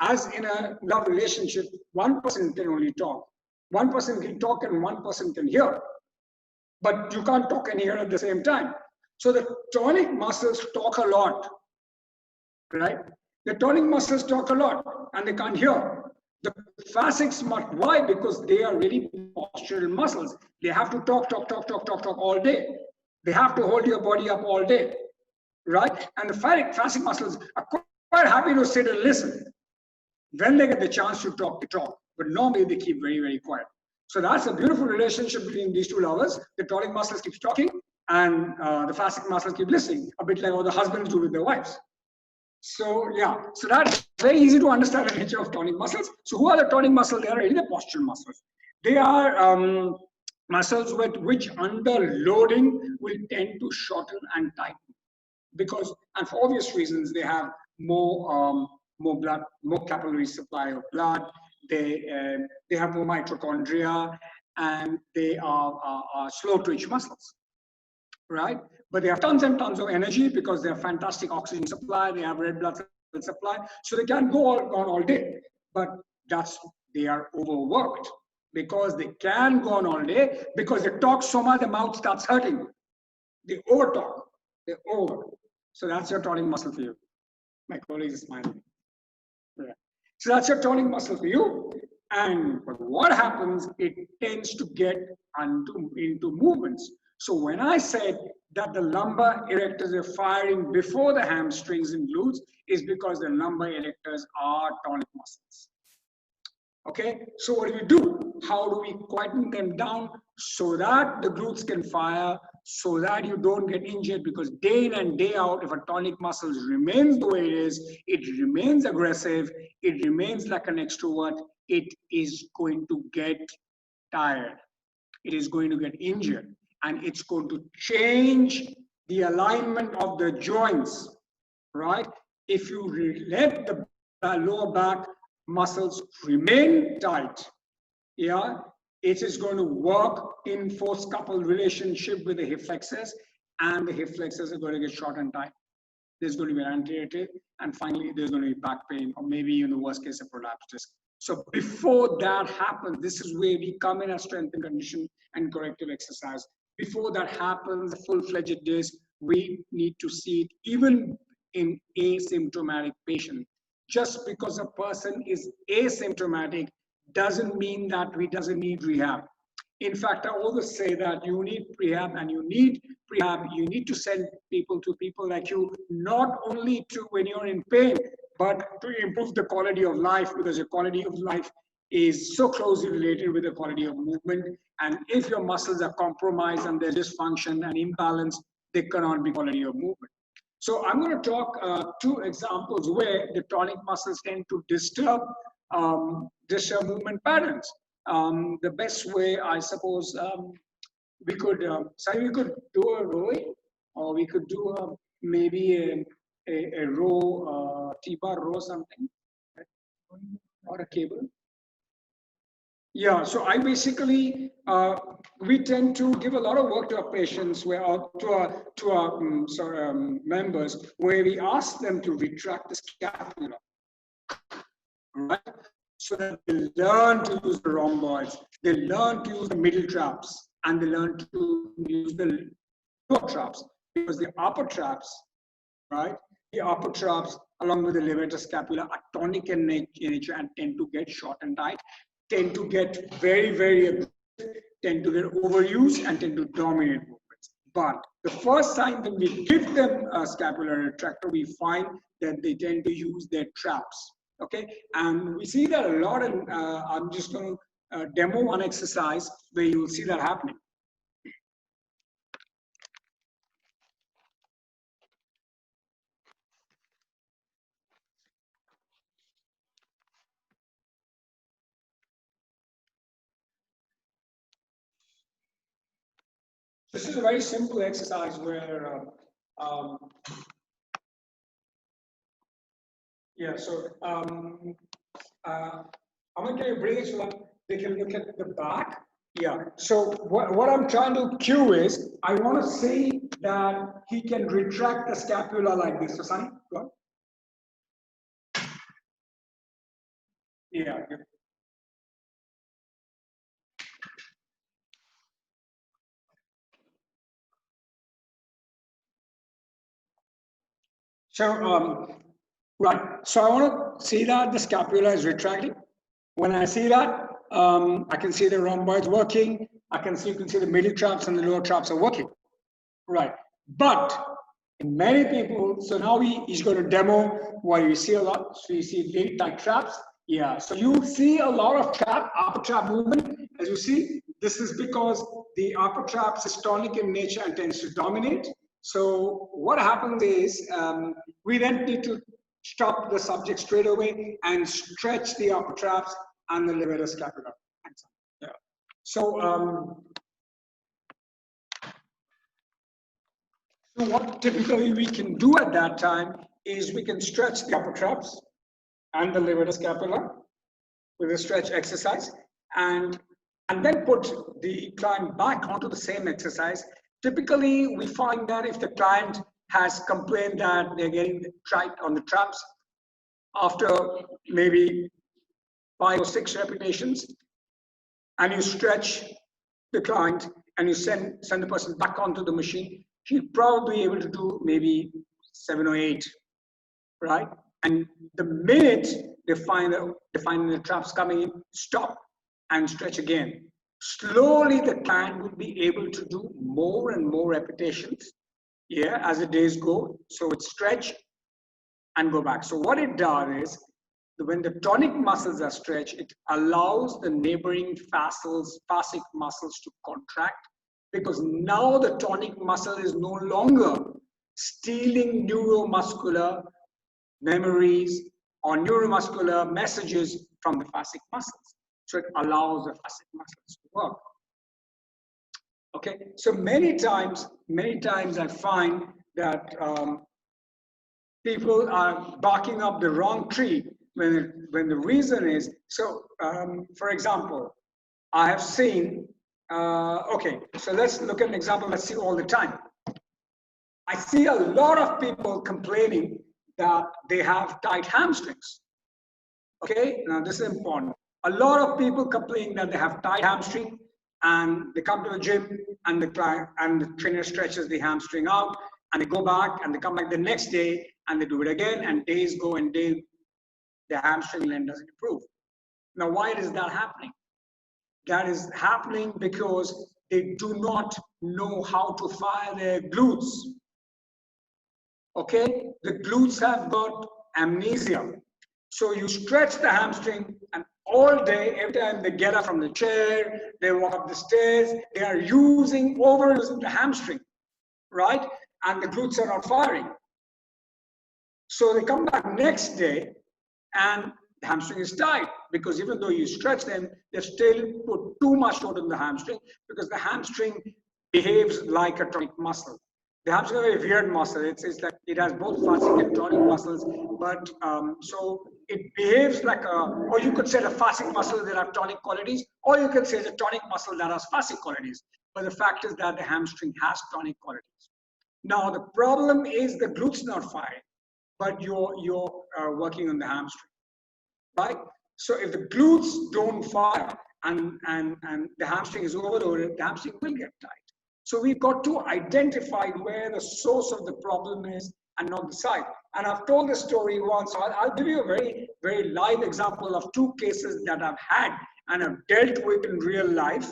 As in a love relationship, one person can only talk. One person can talk and one person can hear. But you can't talk and hear at the same time. So the tonic muscles talk a lot, right? The tonic muscles talk a lot and they can't hear. The fascics, why? Because they are really postural muscles. They have to talk all day. They have to hold your body up all day. right? And the thoracic muscles are quite happy to sit and listen. When they get the chance to talk, they talk. But normally they keep very, very quiet. So that's a beautiful relationship between these two lovers. The tonic muscles keep talking, and the thoracic muscles keep listening, a bit like what the husbands do with their wives. So yeah, so that's very easy to understand the nature of tonic muscles. So who are the tonic muscles? They are really the postural muscles. They are muscles with which under loading will tend to shorten and tighten, because, and for obvious reasons, they have more blood, more capillary supply of blood. They have more mitochondria, and they are slow twitch muscles, right? But they have tons and tons of energy because they have fantastic oxygen supply. They have red blood cell supply, so they can go on all day. But they are overworked because they can go on all day because they talk so much the mouth starts hurting. They over talk. They over. So that's your tonic muscle for you. My colleague is smiling. Yeah. So that's your tonic muscle for you. And but what happens, it tends to get into movements. So when I said that the lumbar erectors are firing before the hamstrings and glutes, is because the lumbar erectors are tonic muscles. Okay, so what do we do? How do we quieten them down so that the glutes can fire, so that you don't get injured? Because day in and day out, if a tonic muscle remains the way it is, it remains aggressive, it remains like an extrovert, it is going to get tired, it is going to get injured, and it's going to change the alignment of the joints, right? If you let the lower back muscles remain tight, yeah, it is going to work in force coupled relationship with the hip flexors, and the hip flexors are going to get short and tight. There's going to be an anterior, and finally there's going to be back pain, or maybe in the worst case a prolapsed disc. So before that happens, this is where we come in as strength and condition and corrective exercise. Before that happens, a full-fledged disc, we need to see it even in asymptomatic patient. Just because a person is asymptomatic doesn't mean that he doesn't need rehab. In fact, I always say that you need rehab, and you need rehab. You need to send people to people like you, not only to when you're in pain, but to improve the quality of life, because your quality of life is so closely related with the quality of movement. And if your muscles are compromised and there's dysfunction and imbalance, there cannot be quality of movement. So I'm going to talk two examples where the tonic muscles tend to disturb movement patterns. The best way, I suppose, we could do a rowing, or we could do maybe a row, T-bar row something, or a cable. Yeah, so I basically, we tend to give a lot of work to our patients, to our members, where we ask them to retract the scapula, right? So that they learn to use the rhomboids, they learn to use the middle traps, and they learn to use the lower traps, because the upper traps, right? The upper traps, along with the levator scapula, are tonic in nature and tend to get short and tight, tend to get very, very aggressive, tend to get overused, and tend to dominate movements. But the first time that we give them a scapular retractor, we find that they tend to use their traps. Okay, and we see that a lot. And I'm just going to demo one exercise where you will see that happening. This is a very simple exercise where, yeah, so how much can you bring it so that they can look at the back? Yeah, so what I'm trying to cue is, I want to see that he can retract the scapula like this. So, Sunny, go on. Yeah. So, right. So I want to see that the scapula is retracting. When I see that, I can see the rhomboids working. You can see the middle traps and the lower traps are working. Right. But Many people, so now he's going to demo what you see a lot. So you see late tight traps. Yeah, so you see a lot of upper trap movement. As you see, this is because the upper trap is tonic in nature and tends to dominate. So what happens is we then need to stop the subject straight away and stretch the upper traps and the levator scapula. Yeah. So so what typically we can do at that time is we can stretch the upper traps and the levator scapula with a stretch exercise, and then put the client back onto the same exercise. Typically, we find that if the client has complained that they're getting tight on the traps after maybe 5 or 6 repetitions, and you stretch the client and you send the person back onto the machine, he'll probably be able to do maybe 7 or 8, right? And the minute they find the traps coming in, stop and stretch again. Slowly, the client will be able to do more and more repetitions, yeah, as the days go. So it's stretch and go back. So what it does is, when the tonic muscles are stretched, it allows the neighboring fascic muscles to contract, because now the tonic muscle is no longer stealing neuromuscular memories or neuromuscular messages from the fascic muscles. So it allows the fascic muscles to work. Okay, so many times I find that people are barking up the wrong tree when the reason is, so for example, I have seen, okay, so let's look at an example I see all the time. I see a lot of people complaining that they have tight hamstrings. Okay, now this is important. A lot of people complain that they have tight hamstring, and they come to the gym and the trainer stretches the hamstring out, and they go back and they come back the next day and they do it again, and days go and days, the hamstring length doesn't improve. Now, why is that happening? That is happening because they do not know how to fire their glutes. Okay, the glutes have got amnesia. So you stretch the hamstring, and all day, every time they get up from the chair, they walk up the stairs, they are overusing the hamstring, right? And the glutes are not firing. So they come back next day and the hamstring is tight, because even though you stretch them, they still put too much load on the hamstring, because the hamstring behaves like a tonic muscle. The hamstring is a very weird muscle. It's like it has both fascic and tonic muscles, but so it behaves like or you could say a fascic muscle that have tonic qualities, or you can say it's a tonic muscle that has fascic qualities. But the fact is that the hamstring has tonic qualities. Now the problem is the glutes not firing, but you're working on the hamstring, right? So if the glutes don't fire and the hamstring is overloaded, the hamstring will get tight. So we've got to identify where the source of the problem is and not the side. And I've told this story once, so I'll give you a very, very live example of 2 cases that I've had and have dealt with in real life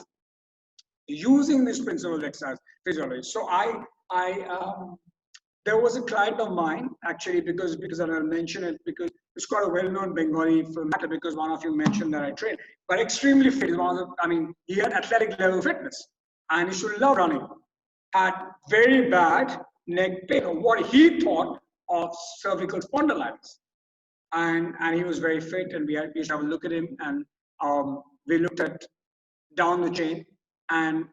using this principle of exercise physiology. So there was a client of mine, actually, because I'll mention it, because it's quite a well-known Bengali film actor, because one of you mentioned that I trained, but extremely fit. He had athletic level fitness, and he should love running. Had very bad neck pain, or what he thought of cervical spondylitis, and he was very fit, and we used to have a look at him, and we looked at down the chain, and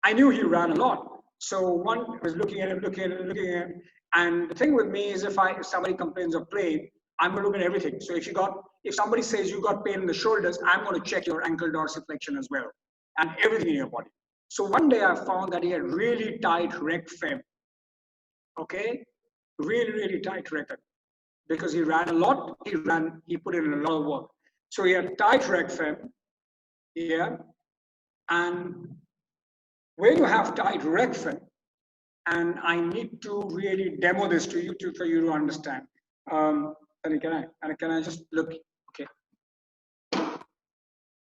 I knew he ran a lot. So one was looking at him, and the thing with me is if somebody complains of pain, I'm going to look at everything. So if somebody says you got pain in the shoulders, I'm going to check your ankle dorsiflexion as well, and everything in your body. So one day I found that he had really tight rec fem. Okay, really, really tight rec fem, because he ran a lot. He put in a lot of work. So he had tight rec fem, yeah, and when you have tight rec fem, and I need to really demo this to you for you to understand. And can I just look? Okay.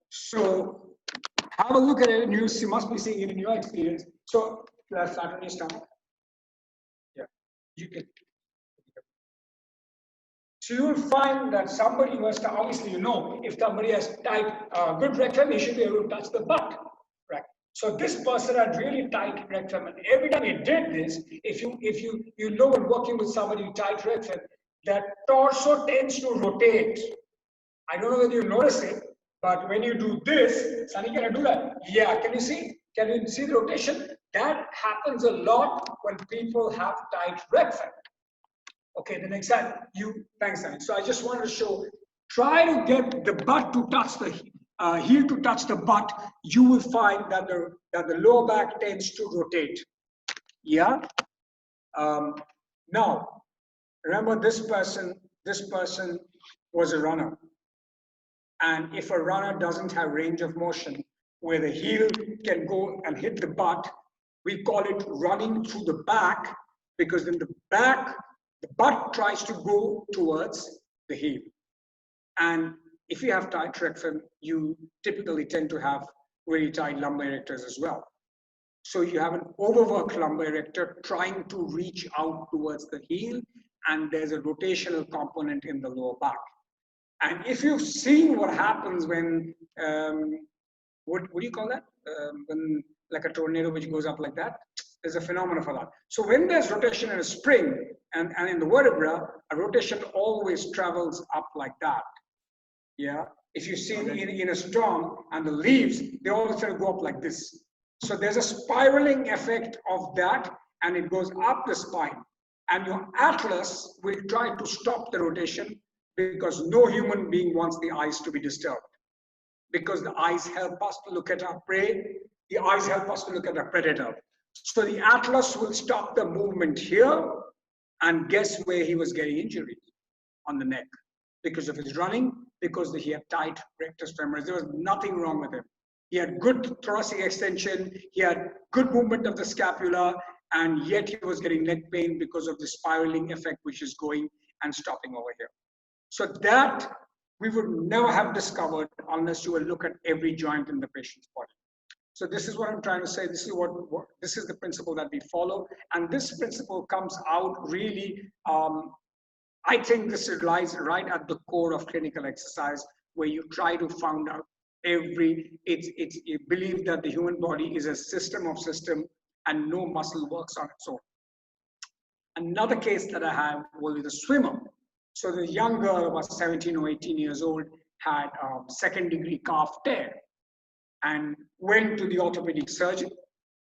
So have a look at it, and you must be seeing it in your experience. So let's start on your stomach. Yeah. you can. So you will find that somebody who has to, obviously, if somebody has tight, good rectum, he should be able to touch the butt, right? So this person had really tight rectum, and every time he did this, if you know when working with somebody with tight rectum, that torso tends to rotate. I don't know whether you notice it, but when you do this, Sunny, can I do that? Yeah, can you see? Can you see the rotation? That happens a lot when people have tight rectum. Okay, the next slide. Thanks, Sunny. So I just wanted to show, try to get the butt to touch the heel to touch the butt. You will find that the lower back tends to rotate. Yeah. Now, remember this person was a runner. And if a runner doesn't have range of motion where the heel can go and hit the butt, we call it running through the back, because then the butt tries to go towards the heel. And if you have tight rectum, you typically tend to have really tight lumbar erectors as well. So you have an overworked lumbar erector trying to reach out towards the heel, and there's a rotational component in the lower back. And if you've seen what happens when, what do you call that? When like a tornado which goes up like that, there's a phenomenon for that. So when there's rotation in a spring and in the vertebra, a rotation always travels up like that. Yeah. If you see in a storm and the leaves, they all sort of go up like this. So there's a spiraling effect of that, and it goes up the spine. And your atlas will try to stop the rotation, because no human being wants the eyes to be disturbed. Because the eyes help us to look at our prey, the eyes help us to look at our predator. So the atlas will stop the movement here, and guess where he was getting injuries? On the neck. Because of his running, because he had tight rectus femoris. There was nothing wrong with him. He had good thoracic extension, he had good movement of the scapula, and yet he was getting neck pain because of the spiraling effect which is going and stopping over here. So that we would never have discovered unless you will look at every joint in the patient's body. So this is what I'm trying to say. This is this is the principle that we follow, and this principle comes out really. I think this lies right at the core of clinical exercise, where you try to find out you believe that the human body is a system of system, and no muscle works on its own. Another case that I have was with a swimmer. So the young girl, about 17 or 18 years old, had a second-degree calf tear and went to the orthopedic surgeon.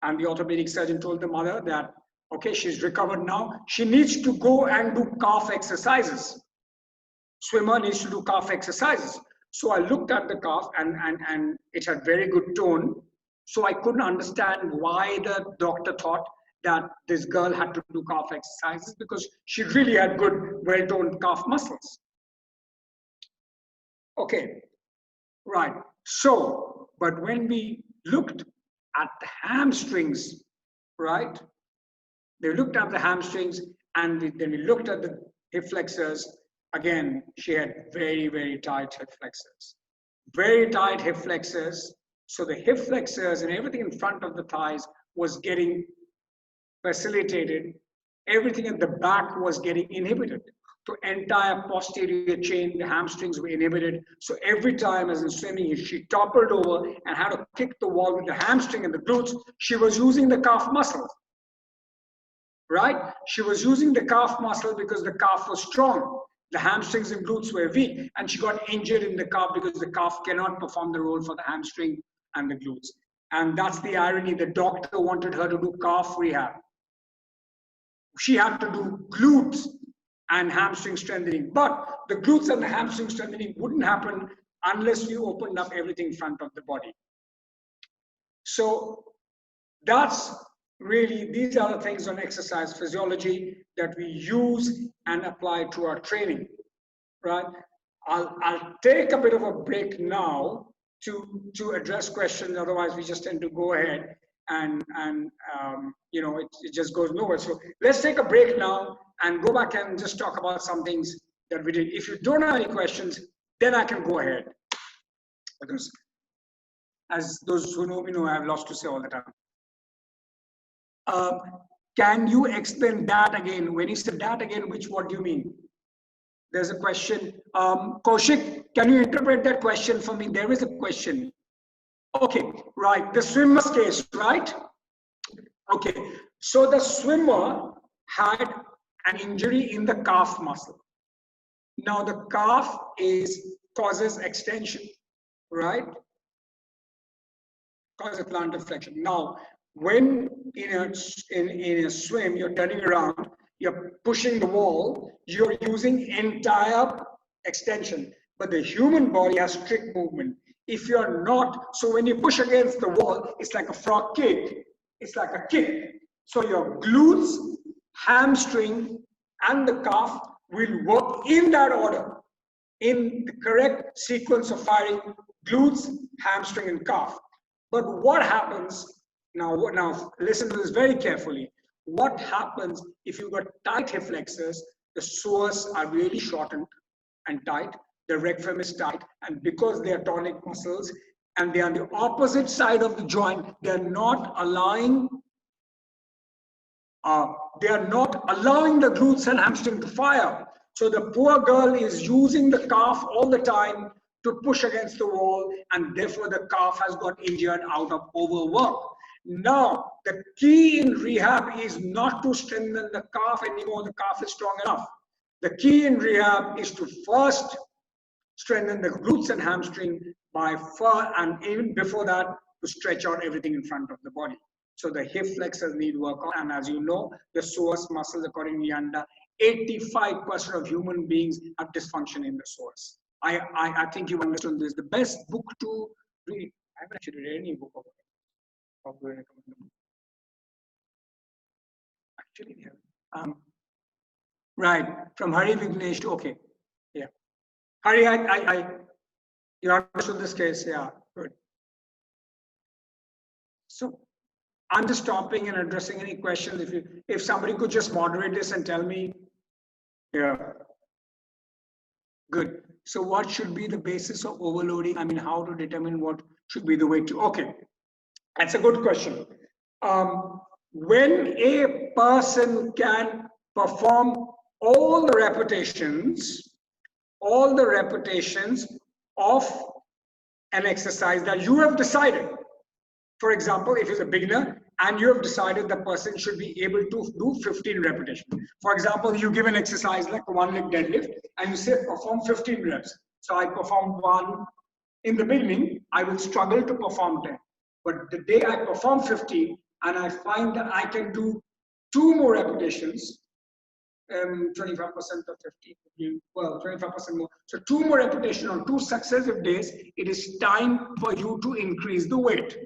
And the orthopedic surgeon told the mother that, okay, she's recovered now. She needs to go and do calf exercises. Swimmer needs to do calf exercises. So I looked at the calf, and it had very good tone. So I couldn't understand why the doctor thought that this girl had to do calf exercises, because she really had good, well-toned calf muscles. Okay, right. So, but when we looked at the hamstrings, right? They looked at the hamstrings, and then we looked at the hip flexors. Again, she had very, very tight hip flexors. Very tight hip flexors. So the hip flexors and everything in front of the thighs was getting facilitated. Everything at the back was getting inhibited. The entire posterior chain, the hamstrings were inhibited. So every time, as in swimming, if she toppled over and had to kick the wall with the hamstring and the glutes, she was using the calf muscle. Right? She was using the calf muscle because the calf was strong. The hamstrings and glutes were weak, and she got injured in the calf because the calf cannot perform the role for the hamstring and the glutes. And that's the irony. The doctor wanted her to do calf rehab. She had to do glutes and hamstring strengthening. But the glutes and the hamstring strengthening wouldn't happen unless you opened up everything in front of the body. So that's really, these are the things on exercise physiology that we use and apply to our training, right? I'll take a bit of a break now to address questions. Otherwise, we just tend to go ahead and you know, it just goes nowhere. So let's take a break now and go back and just talk about some things that we did. If you don't have any questions, then I can go ahead, because as those who know me know, I have lots to say all the time. Can you explain that again? When you said that again, what do you mean? There's a question. Kaushik, can you interpret that question for me? There is a question. Okay, right. The swimmer's case, right? Okay. So the swimmer had an injury in the calf muscle. Now the calf causes extension, right? Causes plantar flexion. Now, when in a swim, you're turning around, you're pushing the wall, you're using entire extension. But the human body has strict movement. If you're not, so when you push against the wall, it's like a frog kick. It's like a kick. So your glutes, hamstring, and the calf will work in that order, in the correct sequence of firing: glutes, hamstring, and calf. But what happens now? Listen to this very carefully. What happens if you've got tight hip flexors? The psoas are really shortened and tight. The rectum is tight, and because they are tonic muscles and they are on the opposite side of the joint, they are not allowing the glutes and hamstring to fire. So the poor girl is using the calf all the time to push against the wall, and therefore the calf has got injured out of overwork. Now, the key in rehab is not to strengthen the calf anymore. The calf is strong enough. The key in rehab is to first strengthen the glutes and hamstring and even before that, to stretch out everything in front of the body. So the hip flexors need work on, and as you know, the psoas muscles, according to Yanda, 85% of human beings have dysfunction in the psoas. I think you understood this. The best book to read, I haven't actually read any book of it. Actually, yeah. Right, from Hari Vignesh to, okay, yeah. Hari, you understood this case, yeah, good. So I'm just stopping and addressing any questions. If somebody could just moderate this and tell me, yeah, good. So what should be the basis of overloading? I mean, how to determine what should be the way to, okay. That's a good question. When a person can perform all the repetitions of an exercise that you have decided. For example, if it's a beginner and you have decided the person should be able to do 15 repetitions. For example, you give an exercise like a one-leg deadlift and you say perform 15 reps. So I performed one. In the beginning, I will struggle to perform 10. But the day I perform 15 and I find that I can do 2 more repetitions, 25% of 50, well, 25% more. So 2 more repetitions on 2 successive days, it is time for you to increase the weight.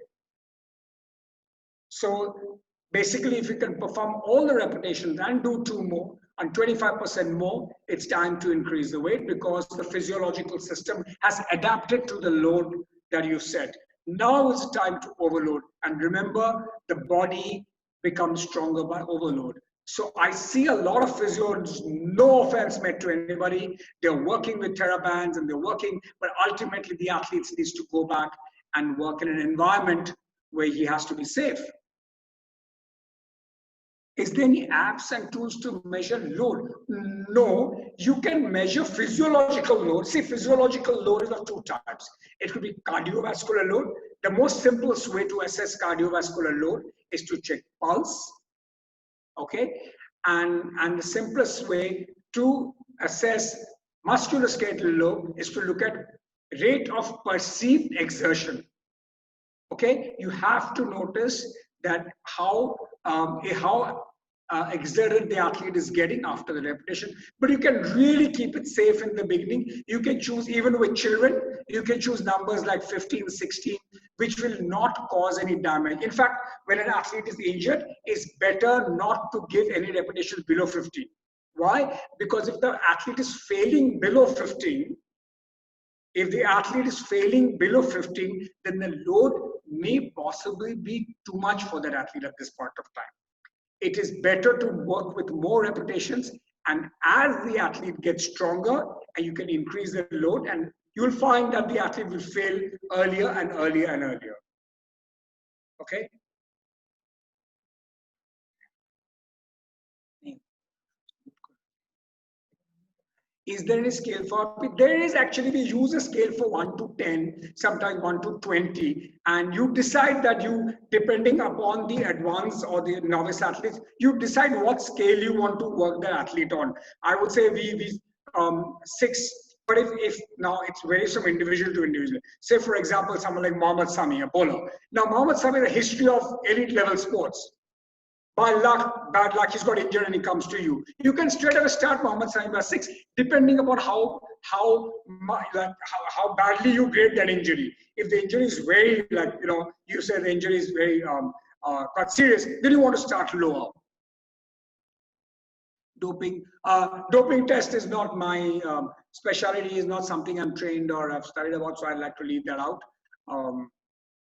So basically, if you can perform all the repetitions and do 2 more and 25% more, it's time to increase the weight because the physiological system has adapted to the load that you set. Now it's time to overload. And remember, the body becomes stronger by overload. So I see a lot of physios, no offense meant to anybody, they're working with TheraBands and they're working, but ultimately the athlete needs to go back and work in an environment where he has to be safe. Is there any apps and tools to measure load? No, you can measure physiological load. See, physiological load is of 2 types. It could be cardiovascular load. The most simplest way to assess cardiovascular load is to check pulse. Okay, and the simplest way to assess musculoskeletal load is to look at rate of perceived exertion. Okay, you have to notice that how exerted the athlete is getting after the repetition, but you can really keep it safe in the beginning. You can choose, even with children, you can choose numbers like 15, 16, which will not cause any damage. In fact, when an athlete is injured, it's better not to give any repetition below 15. Why? Because if the athlete is failing below 15, then the load may possibly be too much for that athlete at this point of time. It is better to work with more repetitions, and as the athlete gets stronger, and you can increase the load, and you'll find that the athlete will fail earlier and earlier and earlier. Okay? Is there any scale for it? There is actually, we use a scale for 1 to 10, sometimes 1 to 20, and you decide that you, depending upon the advanced or the novice athletes, you decide what scale you want to work the athlete on. I would say we 6, but if now it's varies from individual to individual. Say for example, someone like Mohammad Sami, a bowler. Now Mohammad Sami has a history of elite level sports. By luck, bad luck, he's got injured and he comes to you. You can straight away start Mohammad Sami by 6, depending upon how badly you grade that injury. If the injury is very, like, you know, you say the injury is very quite serious, then you want to start lower. Doping test is not my specialty, is not something I'm trained or I've studied about, so I'd like to leave that out.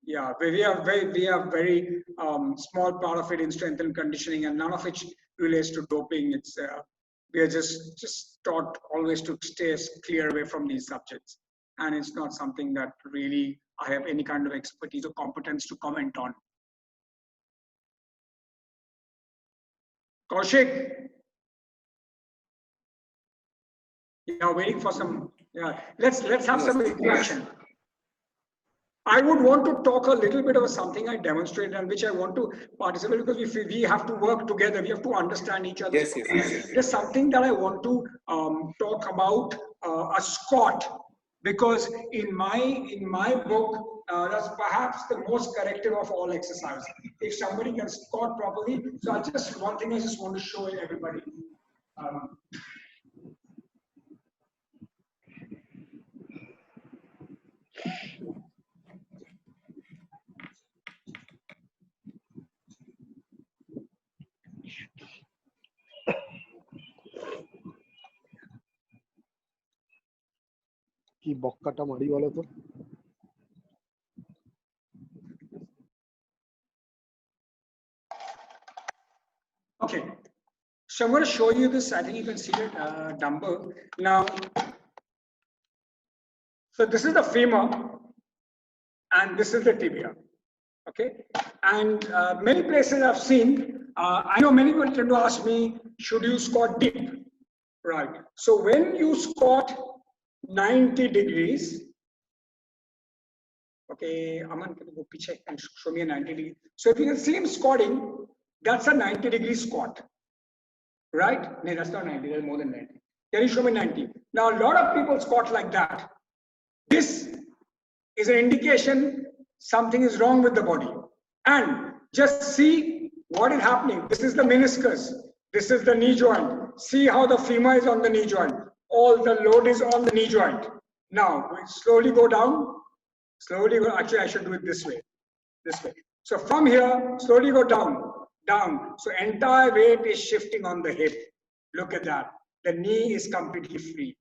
Yeah, we have very small part of it in strength and conditioning, and none of it relates to doping. It's we are just taught always to stay clear away from these subjects, and it's not something that really I have any kind of expertise or competence to comment on. Kaushik, yeah, waiting for some. Yeah, let's have some interaction. I would want to talk a little bit about something I demonstrated and which I want to participate, because we have to work together. We have to understand each other. Yes. There's something that I want to talk about, a squat, because in my book, that's perhaps the most corrective of all exercises. If somebody can squat properly, so one thing I just want to show everybody. কি বক্কাটা মারি বলো তো? Okay, so I'm going to show you this. I think you can see it, dumbbell. Now, so this is the femur and this is the tibia. Okay, and many places I've seen, I know many people tend to ask me, should you squat deep? Right. So when you squat 90 degrees, okay, Aman, can you go piche and show me a 90 degree? So if you can see him squatting, that's a 90 degree squat, right? No, that's not 90, that's more than 90. Can you show me 90? Now, a lot of people squat like that. This is an indication something is wrong with the body. And just see what is happening. This is the meniscus. This is the knee joint. See how the femur is on the knee joint. All the load is on the knee joint. Now, we slowly go down. Slowly go, actually I should do it this way. This way. So from here, slowly go down, down. So entire weight is shifting on the hip. Look at that. The knee is completely free.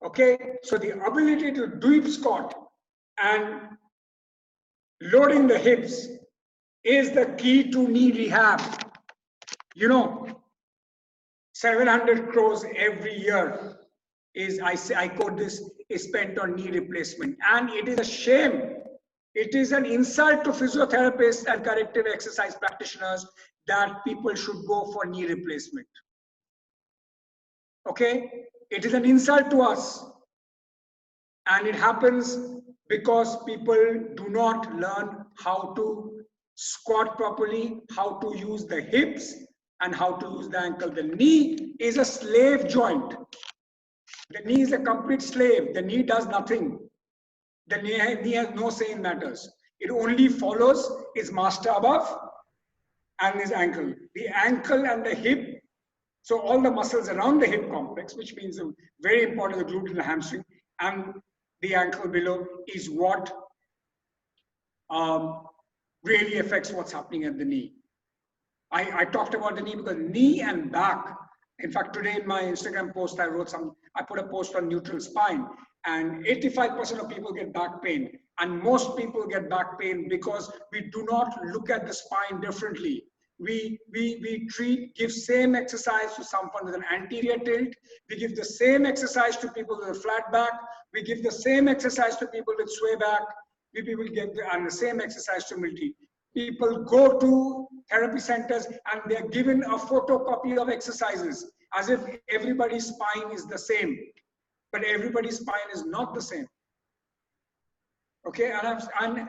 Okay, so the ability to deep squat and loading the hips is the key to knee rehab. You know, 700 crores every year is, I quote this, is spent on knee replacement. And it is a shame. It is an insult to physiotherapists and corrective exercise practitioners that people should go for knee replacement. Okay, it is an insult to us. And it happens because people do not learn how to squat properly, how to use the hips, and how to use the ankle. The knee is a slave joint. The knee is a complete slave. The knee does nothing. The knee has no say in matters. It only follows its master above and his ankle. The ankle and the hip, so all the muscles around the hip complex, which means very important, the glute and the hamstring, and the ankle below is what really affects what's happening at the knee. I talked about the knee because knee and back. In fact, today in my Instagram post, I put a post on neutral spine, and 85% of people get back pain. And most people get back pain because we do not look at the spine differently. We give same exercise to someone with an anterior tilt. We give the same exercise to people with a flat back. We give the same exercise to people with sway back. People get the same exercise to multi. People go to therapy centers and they're given a photocopy of exercises. as if everybody's spine is the same, but everybody's spine is not the same. Okay, and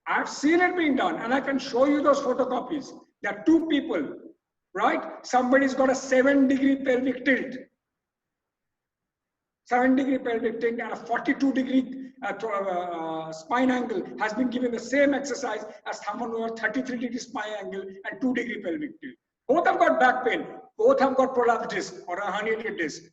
I've seen it being done, and I can show you those photocopies. There are two people, right? Somebody's got a 7-degree pelvic tilt, 7-degree pelvic tilt, and a 42-degree spine angle has been given the same exercise as someone who has 33-degree spine angle and 2-degree pelvic tilt. Both have got back pain, both have got prolapsed disc or a herniated disc,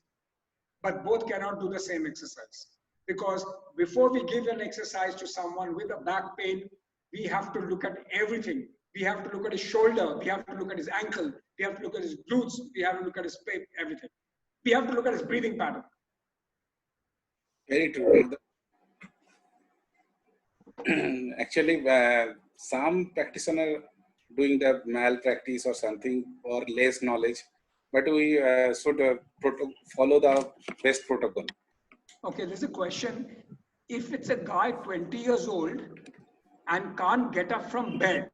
but both cannot do the same exercise. Because before we give an exercise to someone with a back pain, we have to look at everything. We have to look at his shoulder, we have to look at his ankle, we have to look at his glutes, we have to look at his pec, everything. We have to look at his breathing pattern. Very true. Actually, some practitioner doing the malpractice or something or less knowledge, but we should follow the best protocol. Okay, there's a question. If it's a guy 20 years old and can't get up from bed,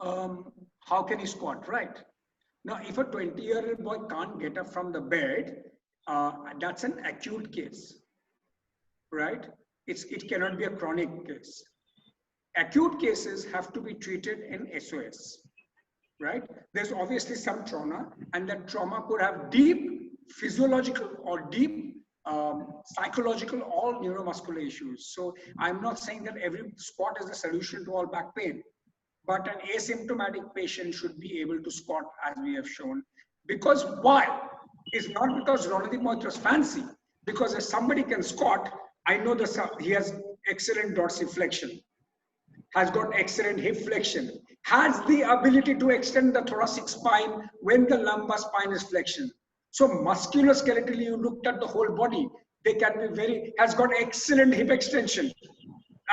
how can he squat, right? Now, if a 20-year-old boy can't get up from the bed, that's an acute case, right? It cannot be a chronic case. Acute cases have to be treated in SOS, right? There's obviously some trauma, and that trauma could have deep physiological or deep psychological or neuromuscular issues. So I'm not saying that every squat is the solution to all back pain, but an asymptomatic patient should be able to squat as we have shown. Because why? It's not because Ranadeep Moitra is fancy, because if somebody can squat, I know he has excellent dorsiflexion, has got excellent hip flexion, has the ability to extend the thoracic spine when the lumbar spine is flexion. So musculoskeletally, you looked at the whole body, they can be has got excellent hip extension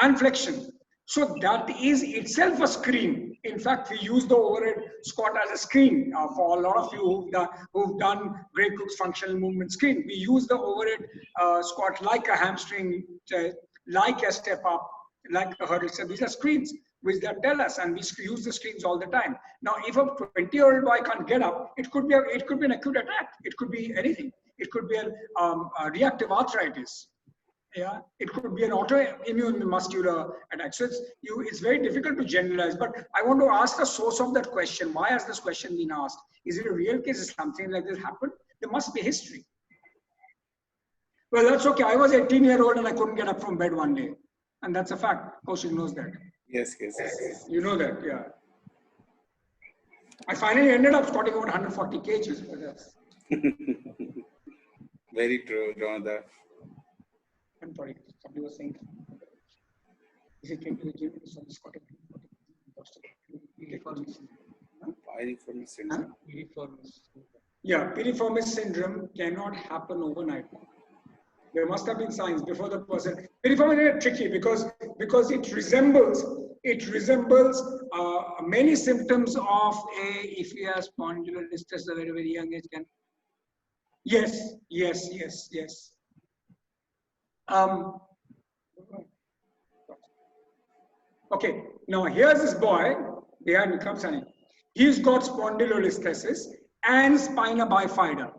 and flexion. So that is itself a screen. In fact, we use the overhead squat as a screen for a lot of you who've done Gray Cook's functional movement screen. We use the overhead squat like a hamstring, like a step up, like a hurdle. So these are screens which they tell us, and we use the screens all the time. Now, if a 20-year-old boy can't get up, it could be an acute attack. It could be anything. It could be a reactive arthritis. Yeah, it could be an autoimmune muscular attack. So it's very difficult to generalize. But I want to ask the source of that question. Why has this question been asked? Is it a real case? Is something like this happened? There must be history. Well, that's okay. I was 18-year-old and I couldn't get up from bed one day, and that's a fact. Kaushik knows that. Yes. You know that, yeah. I finally ended up squatting about 140 kgs. But that's very true, Jonathan. I'm sorry, somebody was saying. Is it came to the gym? Squatting. Piriformis syndrome. Yeah, piriformis syndrome cannot happen overnight. There must have been signs before the person. Piriformis is tricky because it resembles many symptoms of if you have spondylolisthesis at a very young age. Yes. Okay, now here's this boy. Behind me, come Sunny. He's got spondylolisthesis and spina bifida,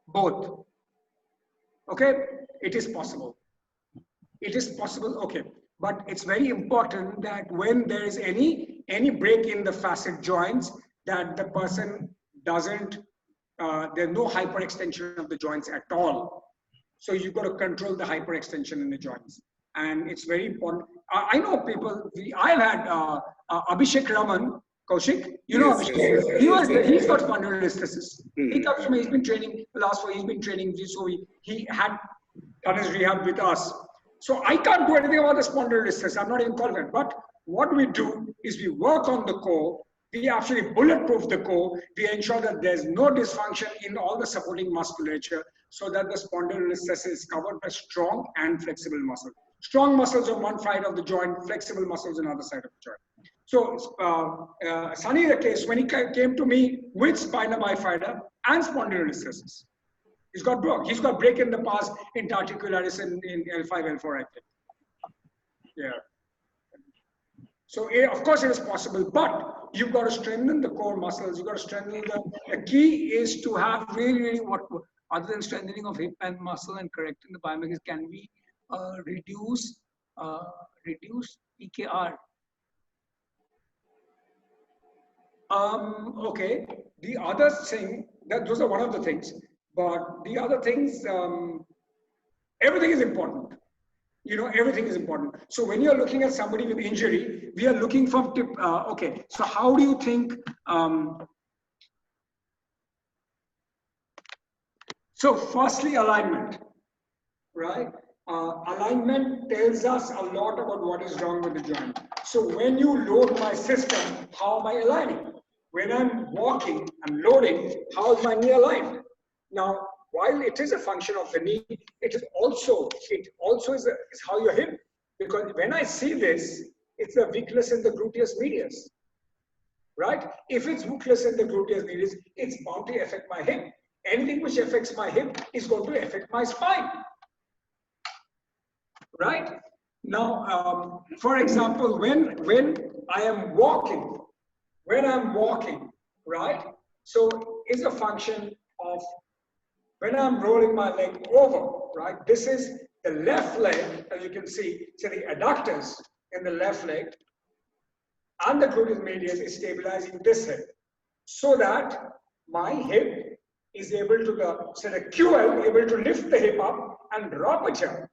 both. Okay, it is possible. It is possible. Okay, but it's very important that when there is any break in the facet joints, that the person doesn't. There's no hyperextension of the joints at all. So you've got to control the hyperextension in the joints, and it's very important. I know people. I've had Abhishek Raman, Kaushik. You know Abhishek. He's got spondylolisthesis. He comes to me. He's been training he's been training. So he had done his rehab with us. So I can't do anything about the spondylolisthesis. I'm not even qualified. But what we do is we work on the core. We actually bulletproof the core. We ensure that there's no dysfunction in all the supporting musculature, so that the spondylolisthesis is covered by strong and flexible muscle. Strong muscles on one side of the joint, flexible muscles on the other side of the joint. So Sunny, the case, when he came to me with spina bifida and spondylolisthesis, he's got break in the past in articularis in L5, L4, I think. Yeah. So of course it is possible, but you've got to strengthen the core muscles. You've got to strengthen the key is to have really what other than strengthening of hip and muscle and correcting the biomechanics, can we reduce PKR? Okay. The other thing, those are one of the things, but the other things, everything is important. You know, everything is important. So when you're looking at somebody with injury, we are looking from tip. Okay. So how do you think? So firstly, alignment, right? Alignment tells us a lot about what is wrong with the joint. So when you load my system, how am I aligning? When I'm walking, I'm loading, how is my knee aligned? Now, while it is a function of the knee, it also is how your hip. Because when I see this, it's the weakness in the gluteus medius, right? If it's weakness in the gluteus medius, it's bound to affect my hip. Anything which affects my hip is going to affect my spine, right? Now, for example, when I am walking, right? So it's a function of when I'm rolling my leg over, right? This is the left leg, as you can see, so the adductors in the left leg and the gluteus medius is stabilizing this hip so that my hip is able to, so the QL able to lift the hip up and drop a jump.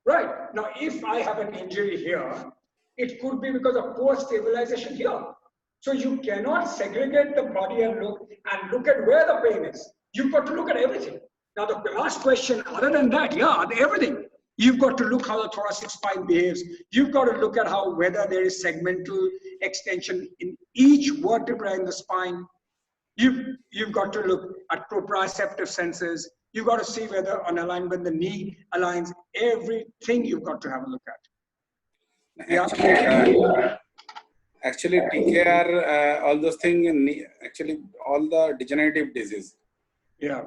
Right. Now, if I have an injury here, it could be because of poor stabilization here. So you cannot segregate the body and look at where the pain is. You've got to look at everything. Now, the last question, other than that, yeah, everything. You've got to look how the thoracic spine behaves. You've got to look at whether there is segmental extension in each vertebra in the spine. You've got to look at proprioceptive senses. You've got to see whether on alignment the knee aligns. Everything you've got to have a look at. Yeah. Actually, TKR, all those things, actually, all the degenerative disease. Yeah.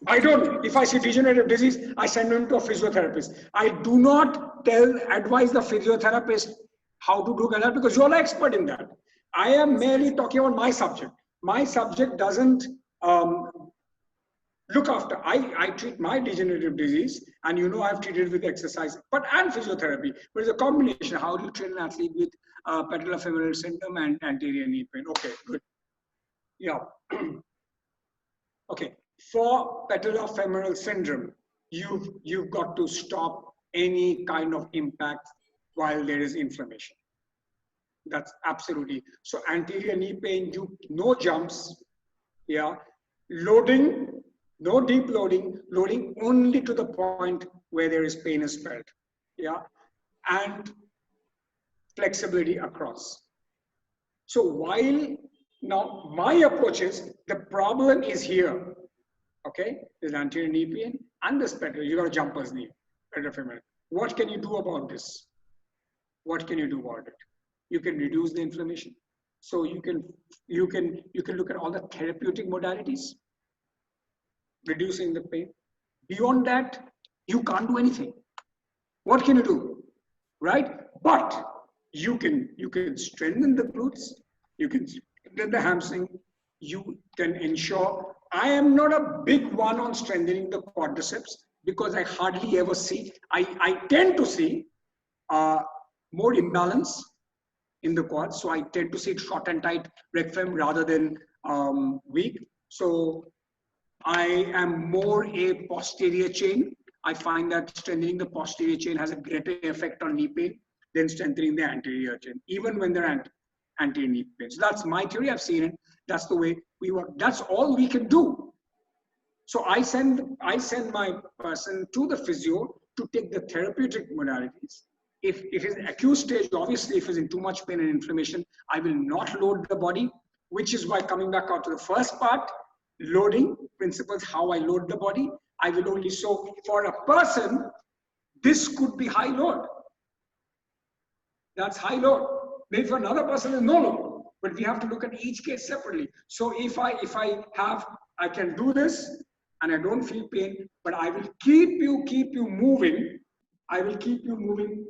I don't. If I see degenerative disease, I send them to a physiotherapist. I do not advise the physiotherapist how to do that because you're an expert in that. I am merely talking about my subject. My subject doesn't look after. I treat my degenerative disease, and you know I've treated with exercise, and physiotherapy. But it's a combination. How do you train an athlete with patellofemoral syndrome and anterior knee pain? Okay, good. Yeah. Okay. For patellofemoral syndrome, you've got to stop any kind of impact while there is inflammation. That's absolutely. So anterior knee pain, no jumps, yeah. Loading, no deep loading only to the point where there is pain is felt, yeah. And flexibility across. So while now my approach is, the problem is here, okay? There's anterior knee pain and this patella, you got a jumper's knee, patellofemoral. What can you do about this? What can you do about it? You can reduce the inflammation. So you can look at all the therapeutic modalities, reducing the pain. Beyond that, you can't do anything. What can you do? Right? But you can strengthen the glutes, you can strengthen the hamstring, you can ensure. I am not a big one on strengthening the quadriceps because I hardly ever see, I tend to see more imbalance in the quad. So I tend to see it short and tight rec fem rather than weak. So I am more a posterior chain. I find that strengthening the posterior chain has a greater effect on knee pain than strengthening the anterior chain, even when they're anterior knee pain. So that's my theory. I've seen it. That's the way we work. That's all we can do. So I send my person to the physio to take the therapeutic modalities. If it's acute stage, obviously, if it's in too much pain and inflammation, I will not load the body, which is why coming back out to the first part, loading principles, how I load the body, I will only, so for a person, this could be high load. That's high load. Maybe for another person is no load, but we have to look at each case separately. So if I can do this and I don't feel pain, but I will keep you moving. I will keep you moving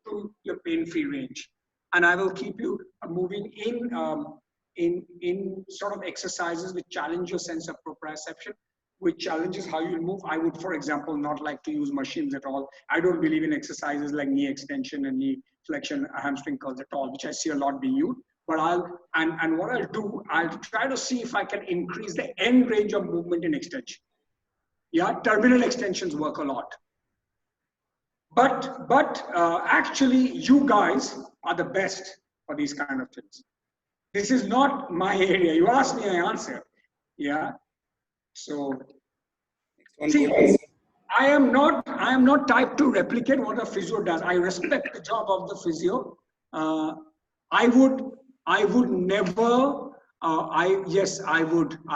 to your pain-free range. And I will keep you moving in sort of exercises which challenge your sense of proprioception, which challenges how you move. I would, for example, not like to use machines at all. I don't believe in exercises like knee extension and knee flexion, hamstring curls at all, which I see a lot being used. But what I'll do, I'll try to see if I can increase the end range of movement in extension. Yeah, terminal extensions work a lot. But actually, you guys are the best for these kind of things. This is not my area. You ask me, I answer. Yeah. So, see, I am not type to replicate what a physio does. I respect the job of the physio. I would never. I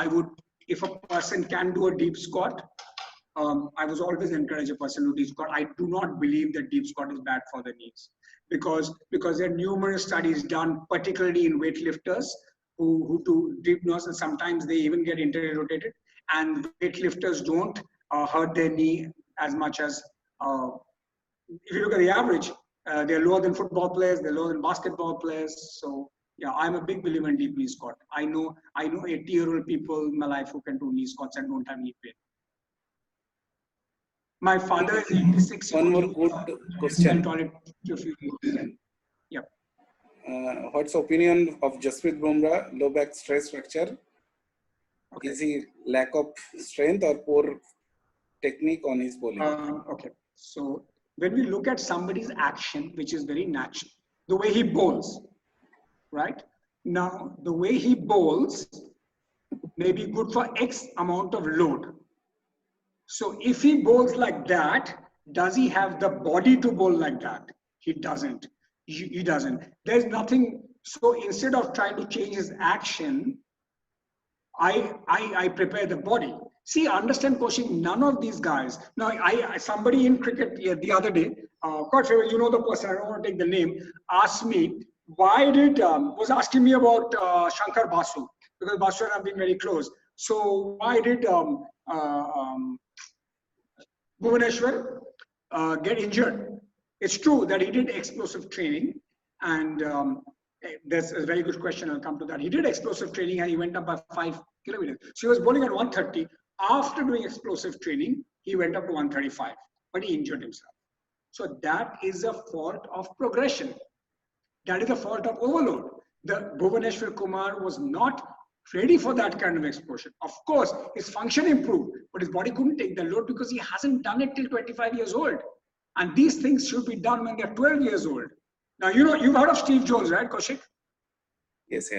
would. If a person can do a deep squat, I was always encourage a person to deep squat. I do not believe that deep squat is bad for the knees because there are numerous studies done, particularly in weightlifters who do deep squats, and sometimes they even get interrotated. And weightlifters don't hurt their knee as much as if you look at the average, they're lower than football players, they're lower than basketball players. So yeah, I'm a big believer in deep knee squat. I know 80-year-old people in my life who can do knee squats and don't have knee pain. My father is 86. One more good question. Yeah. What's opinion of Jasprit Bumrah, low back stress fracture? Okay. Is he lack of strength or poor technique on his bowling? Okay. So when we look at somebody's action, which is very natural, the way he bowls, right? Now, the way he bowls may be good for X amount of load. So if he bowls like that, does he have the body to bowl like that? He doesn't. He doesn't. There's nothing. So instead of trying to change his action, I prepare the body. See, understand, coaching, none of these guys. Now, somebody in cricket the other day, quite favorite, you know the person, I don't want to take the name, asked me, was asking me about Shankar Basu, because Basu and I have been very close. So why did Bhuvaneshwar get injured? It's true that he did explosive training, and that's a very good question. I'll come to that. He did explosive training and he went up by 5 kilometers. So he was bowling at 130. After doing explosive training, he went up to 135, but he injured himself. So that is a fault of progression. That is a fault of overload. The Bhuvaneshwar Kumar was not ready for that kind of exposure. Of course, his function improved, but his body couldn't take the load because he hasn't done it till 25 years old. And these things should be done when they're 12 years old. Now, you know, you've heard of Steve Jones, right, Kaushik? Yes.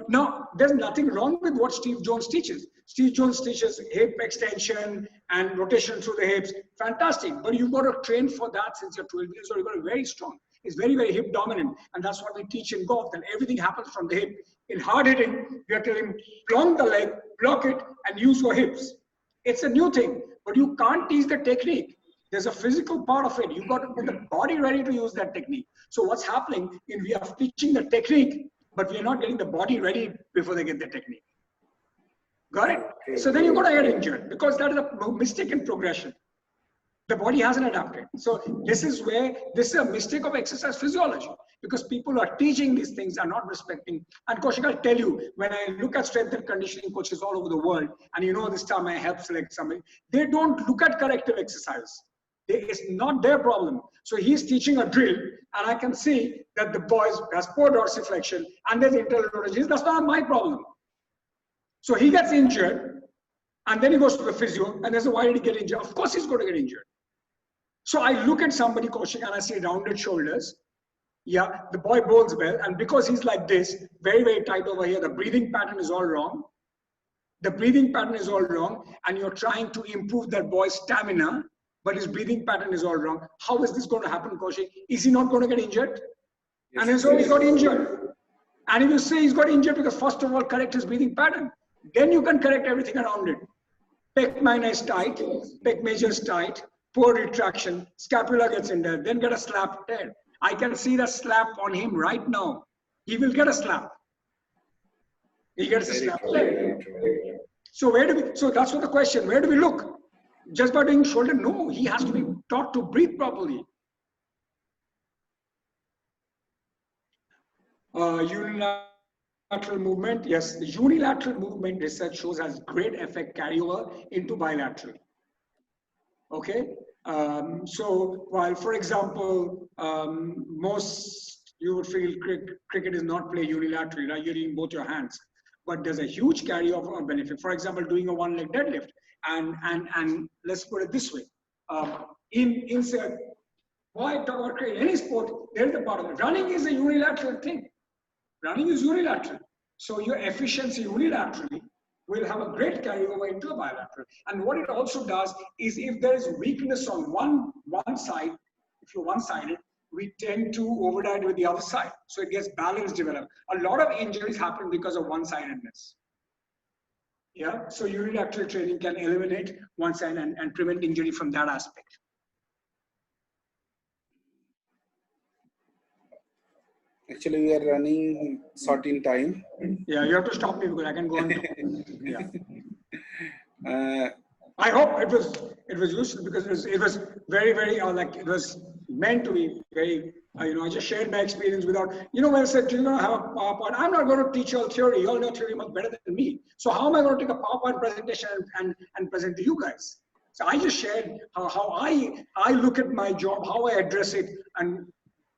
Now, there's nothing wrong with what Steve Jones teaches. Steve Jones teaches hip extension and rotation through the hips. Fantastic. But you've got to train for that since you're 12 years old. You've got to be very strong. It's very, very hip dominant. And that's what we teach in golf, that everything happens from the hip. In hard hitting, you have to tell him, plonk the leg, block it, and use your hips. It's a new thing, but you can't teach the technique. There's a physical part of it. You've got to get the body ready to use that technique. So what's happening is we are teaching the technique, but we are not getting the body ready before they get the technique. Got it? So then you've got to get injured because that is a mistake in progression. The body hasn't adapted. So this is a mistake of exercise physiology, because people who are teaching these things are not respecting. And Kaushik, I'll tell you, when I look at strength and conditioning coaches all over the world, and you know this time I help select somebody, they don't look at corrective exercise. It's not their problem. So he's teaching a drill, and I can see that the boy has poor dorsiflexion and there's internal rotation. That's not my problem. So he gets injured, and then he goes to the physio, and they say, why did he get injured? Of course he's going to get injured. So I look at somebody coaching and I see rounded shoulders. Yeah, the boy bowls well, and because he's like this, very, very tight over here, the breathing pattern is all wrong. The breathing pattern is all wrong, and you're trying to improve that boy's stamina, but his breathing pattern is all wrong. How is this going to happen, Kaushik? Is he not going to get injured? Yes, and so he's got injured. And if you say he's got injured because first of all, correct his breathing pattern, then you can correct everything around it. Pec minor is tight, pec major is tight, poor retraction, scapula gets in there, then get a slap there. I can see the slap on him right now. He will get a slap. He gets a slap. So so that's what the question, where do we look? Just by doing shoulder? No, he has to be taught to breathe properly. Unilateral movement, yes, the unilateral movement research shows has great effect carryover into bilateral. Okay, so while, for example, most you would feel cricket is not played unilaterally, right? You're using both your hands, but there's a huge carryover benefit. For example, doing a one-leg deadlift, and let's put it this way: in say, why talk about cricket? Any sport, there is a part of it. Running is a unilateral thing. Running is unilateral. So your efficiency unilaterally will have a great carryover into a bilateral. And what it also does is if there is weakness on one side, if you're one-sided, we tend to override with the other side. So it gets balance developed. A lot of injuries happen because of one-sidedness. Yeah, so unilateral training can eliminate one side and prevent injury from that aspect. Actually, we are running short in time. Yeah, you have to stop me because I can go on. Yeah. Uh, I hope it was useful because it was very like it was meant to be very I just shared my experience without when I said you're gonna have a PowerPoint. I'm not going to teach you all theory. You all know theory much better than me. So how am I going to take a PowerPoint presentation and present to you guys? So I just shared how I look at my job, how I address it, and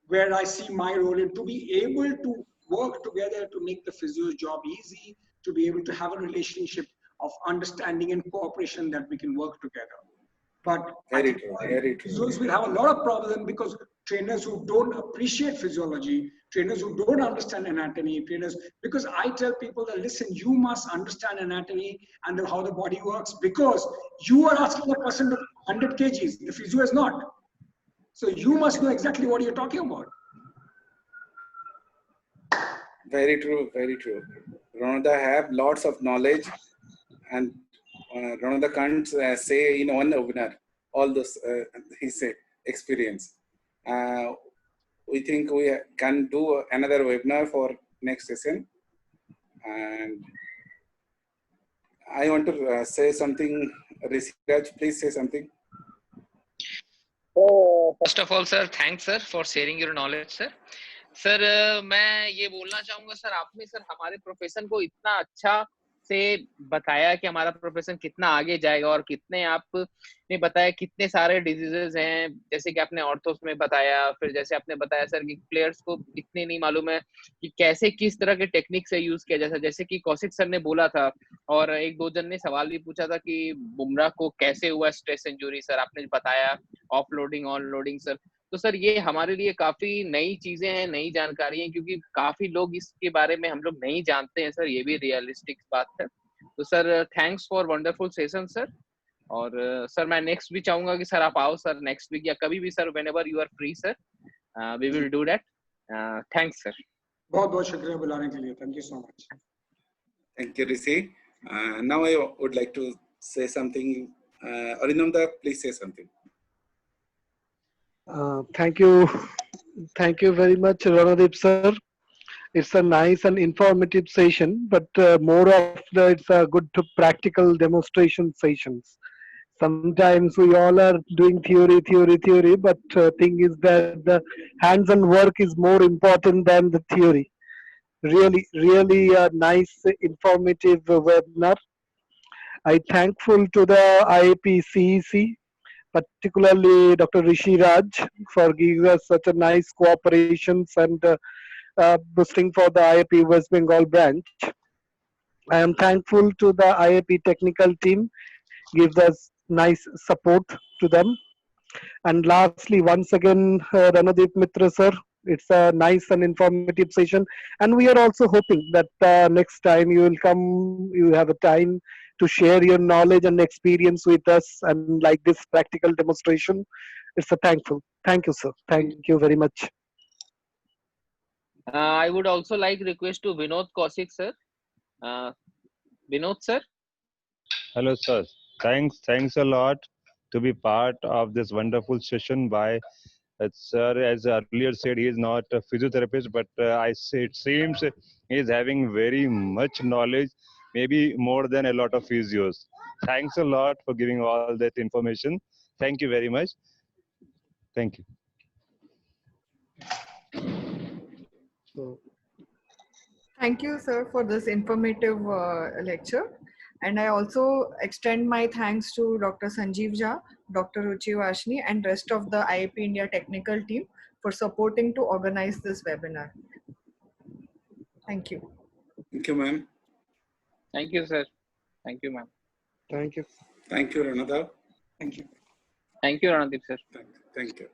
where I see my role in to be able to work together to make the physio's job easy, to be able to have a relationship of understanding and cooperation that we can work together. But very true, very true. physios will have a lot of problem because trainers who don't appreciate physiology, trainers who don't understand anatomy, trainers, because I tell people that listen, you must understand anatomy and how the body works because you are asking a person to 100 kgs, the physio is not. So you must know exactly what you're talking about. Very true, very true. Ranada have lots of knowledge, and Ranada can't say in one webinar all those his experience. We think we can do another webinar for next session, and I want to say something. Risiraj, please say something. First of all, sir, thanks, sir, for sharing your knowledge, sir. Sir मैं ये बोलना चाहूंगा sir आपने sir हमारे profession को इतना अच्छा से बताया कि हमारा प्रोफेशन कितना आगे जाएगा और कितने आपने बताया कितने सारे डिजीजेस हैं जैसे कि आपने ऑर्थोस में बताया फिर जैसे आपने बताया सर कि प्लेयर्स को इतने नहीं मालूम है कि कैसे किस तरह के टेक्निक से यूज किया जाता है जैसे कि कौशिक सर ने बोला था और एक दो जन ने सवाल भी पूछा था कि बुमराह को कैसे हुआ स्ट्रेस इंजरी सर आपने बताया of loading on loading sir तो सर ये हमारे लिए काफी नई चीजें हैं नई जानकारी है क्योंकि काफी लोग इसके बारे में हम लोग नहीं जानते हैं सर ये भी रियलिस्टिक बात है तो sir thanks for wonderful session sir और सर मैं नेक्स्ट भी चाहूंगा कि सर आप आओ सर नेक्स्ट वीक या कभी भी sir whenever you are free sir we will do that thanks sir बहुत बहुत शुक्रिया बुलाने के लिए thank you so much thank you Rishi now I would like to say something Arinanda, please say something. Thank you very much, Ranadeep sir. It's a nice and informative session, but more of it's a good to practical demonstration sessions. Sometimes we all are doing theory, but thing is that the hands-on work is more important than the theory. Really a nice, informative webinar. I thankful to the IAP particularly Dr. Rishi Raj for giving us such a nice cooperations and boosting for the IAP West Bengal branch. I am thankful to the IAP technical team, gives us nice support to them. And lastly, once again, Ranadeep Moitra sir, it's a nice and informative session. And we are also hoping that next time you will come, you have a time to share your knowledge and experience with us and like this practical demonstration. It's a thankful. Thank you, sir. Thank you very much. I would also like request to Vinod Kaushik sir. Vinod sir. Hello, sir. Thanks a lot to be part of this wonderful session by sir. As earlier said, he is not a physiotherapist, but it seems he is having very much knowledge, maybe more than a lot of physios. Thanks a lot for giving all that information. Thank you very much. Thank you. So Thank you, sir, for this informative lecture. And I also extend my thanks to Dr. Sanjeev Jha, Dr. Ruchi Vashni, and rest of the IIP India technical team for supporting to organize this webinar. Thank you. Thank you, ma'am. Thank you, sir. Thank you, ma'am. Thank you. Thank you, Ranada. Thank you. Thank you, Ranadeep, sir. Thank you.